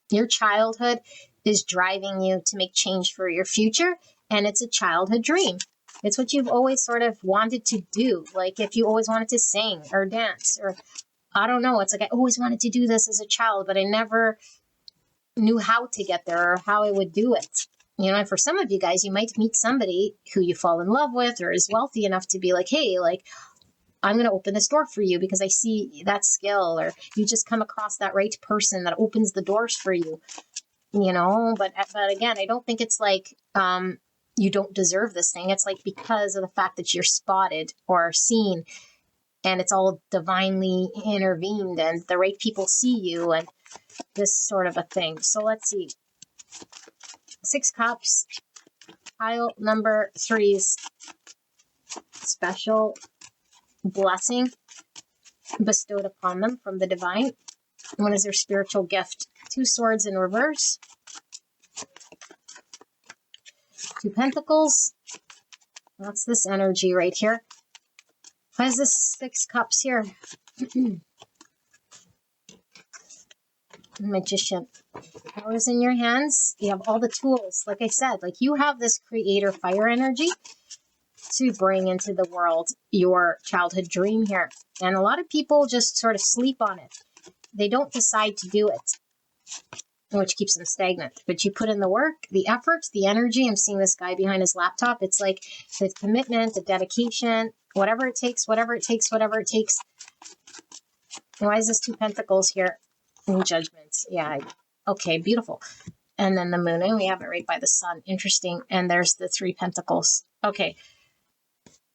your childhood is driving you to make change for your future, and it's a childhood dream. It's what you've always sort of wanted to do. Like if you always wanted to sing or dance, or I don't know, it's like I always wanted to do this as a child, but I never knew how to get there or how I would do it. You know, and for some of you guys, you might meet somebody who you fall in love with or is wealthy enough to be like, hey, like, I'm going to open this door for you because I see that skill, or you just come across that right person that opens the doors for you, you know. But again, I don't think it's like you don't deserve this thing. It's like because of the fact that you're spotted or seen, and it's all divinely intervened and the right people see you and this sort of a thing. So let's see. 6 Cups, pile number 3's special blessing bestowed upon them from the divine. What is their spiritual gift? 2 Swords in reverse. 2 Pentacles. That's this energy right here. What is this 6 Cups here? Magician. Power is in your hands. You have all the tools. Like I said, like you have this creator fire energy to bring into the world your childhood dream here. And a lot of people just sort of sleep on it. They don't decide to do it, which keeps them stagnant. But you put in the work, the effort, the energy. I'm seeing this guy behind his laptop. It's like the commitment, the dedication, whatever it takes, whatever it takes, whatever it takes. Why is this 2 Pentacles here? Judgment. Yeah. Okay, beautiful. And then the moon, and we have it right by the sun. Interesting. And there's the 3 Pentacles. Okay.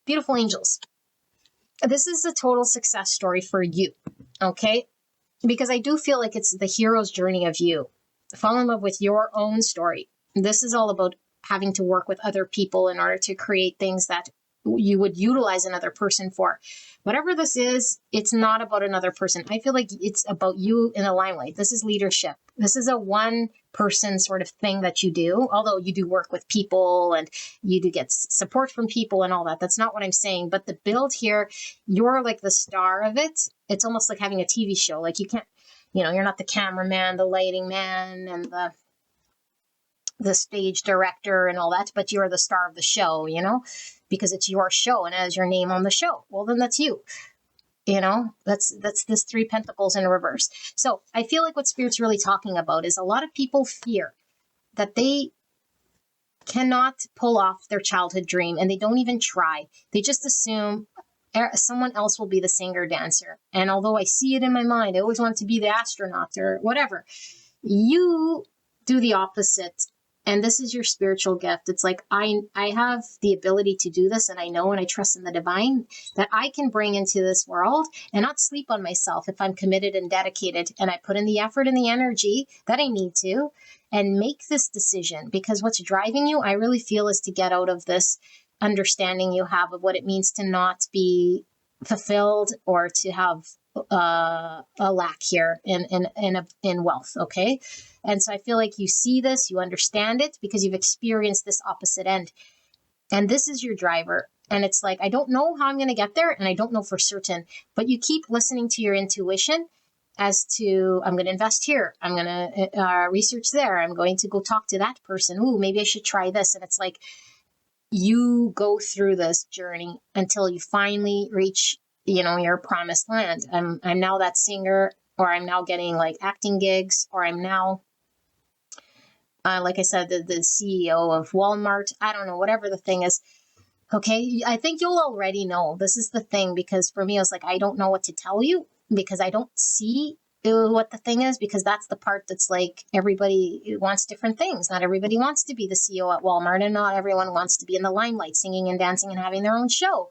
Beautiful angels. This is a total success story for you. Okay? Because I do feel like it's the hero's journey of you. Fall in love with your own story. This is all about having to work with other people in order to create things that you would utilize another person for. Whatever this is, it's not about another person. I feel like it's about you in the limelight. This is leadership. This is a one person sort of thing that you do, although you do work with people and you do get support from people and all that. That's not what I'm saying. But the build here, you're like the star of it. It's almost like having a TV show. Like you can't, you know, you're not the cameraman, the lighting man, and the stage director and all that, but you're the star of the show, you know, because it's your show and as your name on the show. Well, then that's you. You know, that's this 3 Pentacles in reverse. So I feel like what Spirit's really talking about is a lot of people fear that they cannot pull off their childhood dream, and they don't even try. They just assume someone else will be the singer dancer. And although I see it in my mind, I always want to be the astronaut or whatever. You do the opposite. And this is your spiritual gift. It's like, I have the ability to do this, and I know and I trust in the divine that I can bring into this world and not sleep on myself if I'm committed and dedicated and I put in the effort and the energy that I need to and make this decision. Because what's driving you, I really feel, is to get out of this understanding you have of what it means to not be fulfilled or to have a lack here in wealth. Okay. And so I feel like you see this, you understand it because you've experienced this opposite end. And this is your driver. And it's like, I don't know how I'm going to get there. And I don't know for certain, but you keep listening to your intuition as to, I'm going to invest here. I'm going to research there. I'm going to go talk to that person. Ooh, maybe I should try this. And it's like, you go through this journey until you finally reach, you know, your promised land. I'm now that singer, or I'm now getting like acting gigs, or I'm now, like I said, the CEO of Walmart. I don't know, whatever the thing is. Okay. I think you'll already know. This is the thing, because for me, I was like, I don't know what to tell you because I don't see what the thing is, because that's the part that's like everybody wants different things. Not everybody wants to be the CEO at Walmart, and not everyone wants to be in the limelight singing and dancing and having their own show.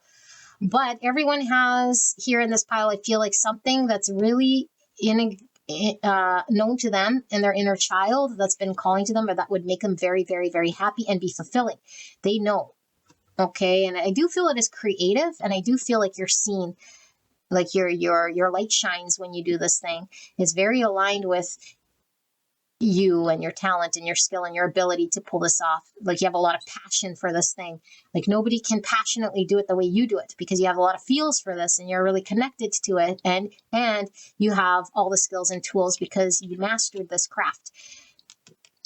But everyone has here in this pile, I feel like, something that's really known to them in their inner child that's been calling to them, or that would make them very, very, very happy and be fulfilling. They know. Okay. And I do feel it is creative, and I do feel like you're seen, like your light shines when you do this thing. It's very aligned with you and your talent and your skill and your ability to pull this off. Like you have a lot of passion for this thing. Like nobody can passionately do it the way you do it, because you have a lot of feels for this and you're really connected to it. And you have all the skills and tools because you mastered this craft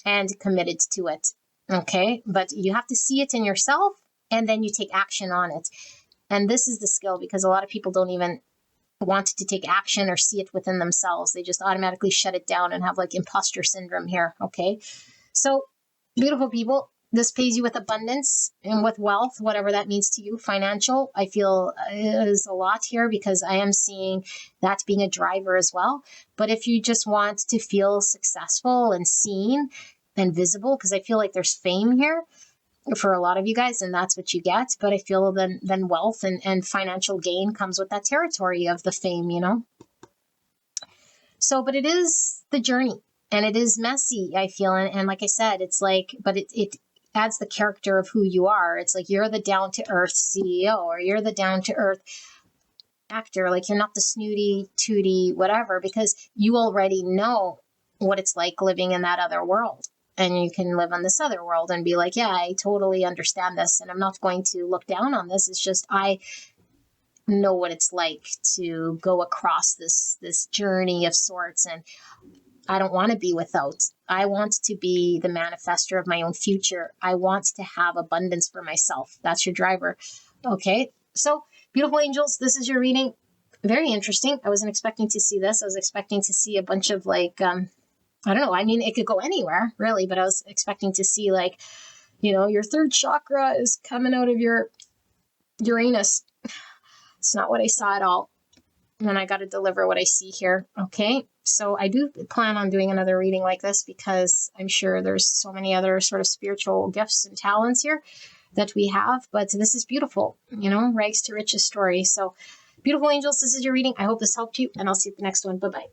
and committed to it. Okay. But you have to see it in yourself and then you take action on it. And this is the skill, because a lot of people don't even want to take action or see it within themselves. They just automatically shut it down and have like imposter syndrome here. Okay. So, beautiful people, this pays you with abundance and with wealth, whatever that means to you. Financial, I feel is a lot here, because I am seeing that being a driver as well. But if you just want to feel successful and seen and visible, because I feel like there's fame here for a lot of you guys, and that's what you get. But I feel then wealth and financial gain comes with that territory of the fame, you know. So, but it is the journey, and it is messy, I feel. And like I said, it's like, but it adds the character of who you are. It's like you're the down to earth CEO, or you're the down to earth actor. Like, you're not the snooty, tooty, whatever, because you already know what it's like living in that other world. And you can live on this other world and be like, yeah, I totally understand this. And I'm not going to look down on this. It's just, I know what it's like to go across this journey of sorts. And I don't want to be without. I want to be the manifester of my own future. I want to have abundance for myself. That's your driver. Okay. So, beautiful angels, this is your reading. Very interesting. I wasn't expecting to see this. I was expecting to see a bunch of like, I don't know. I mean, it could go anywhere, really, but I was expecting to see, like, you know, your third chakra is coming out of your Uranus. It's not what I saw at all. And I got to deliver what I see here. Okay. So I do plan on doing another reading like this, because I'm sure there's so many other sort of spiritual gifts and talents here that we have. But this is beautiful, you know, rags to riches story. So, beautiful angels, this is your reading. I hope this helped you, and I'll see you at the next one. Bye-bye.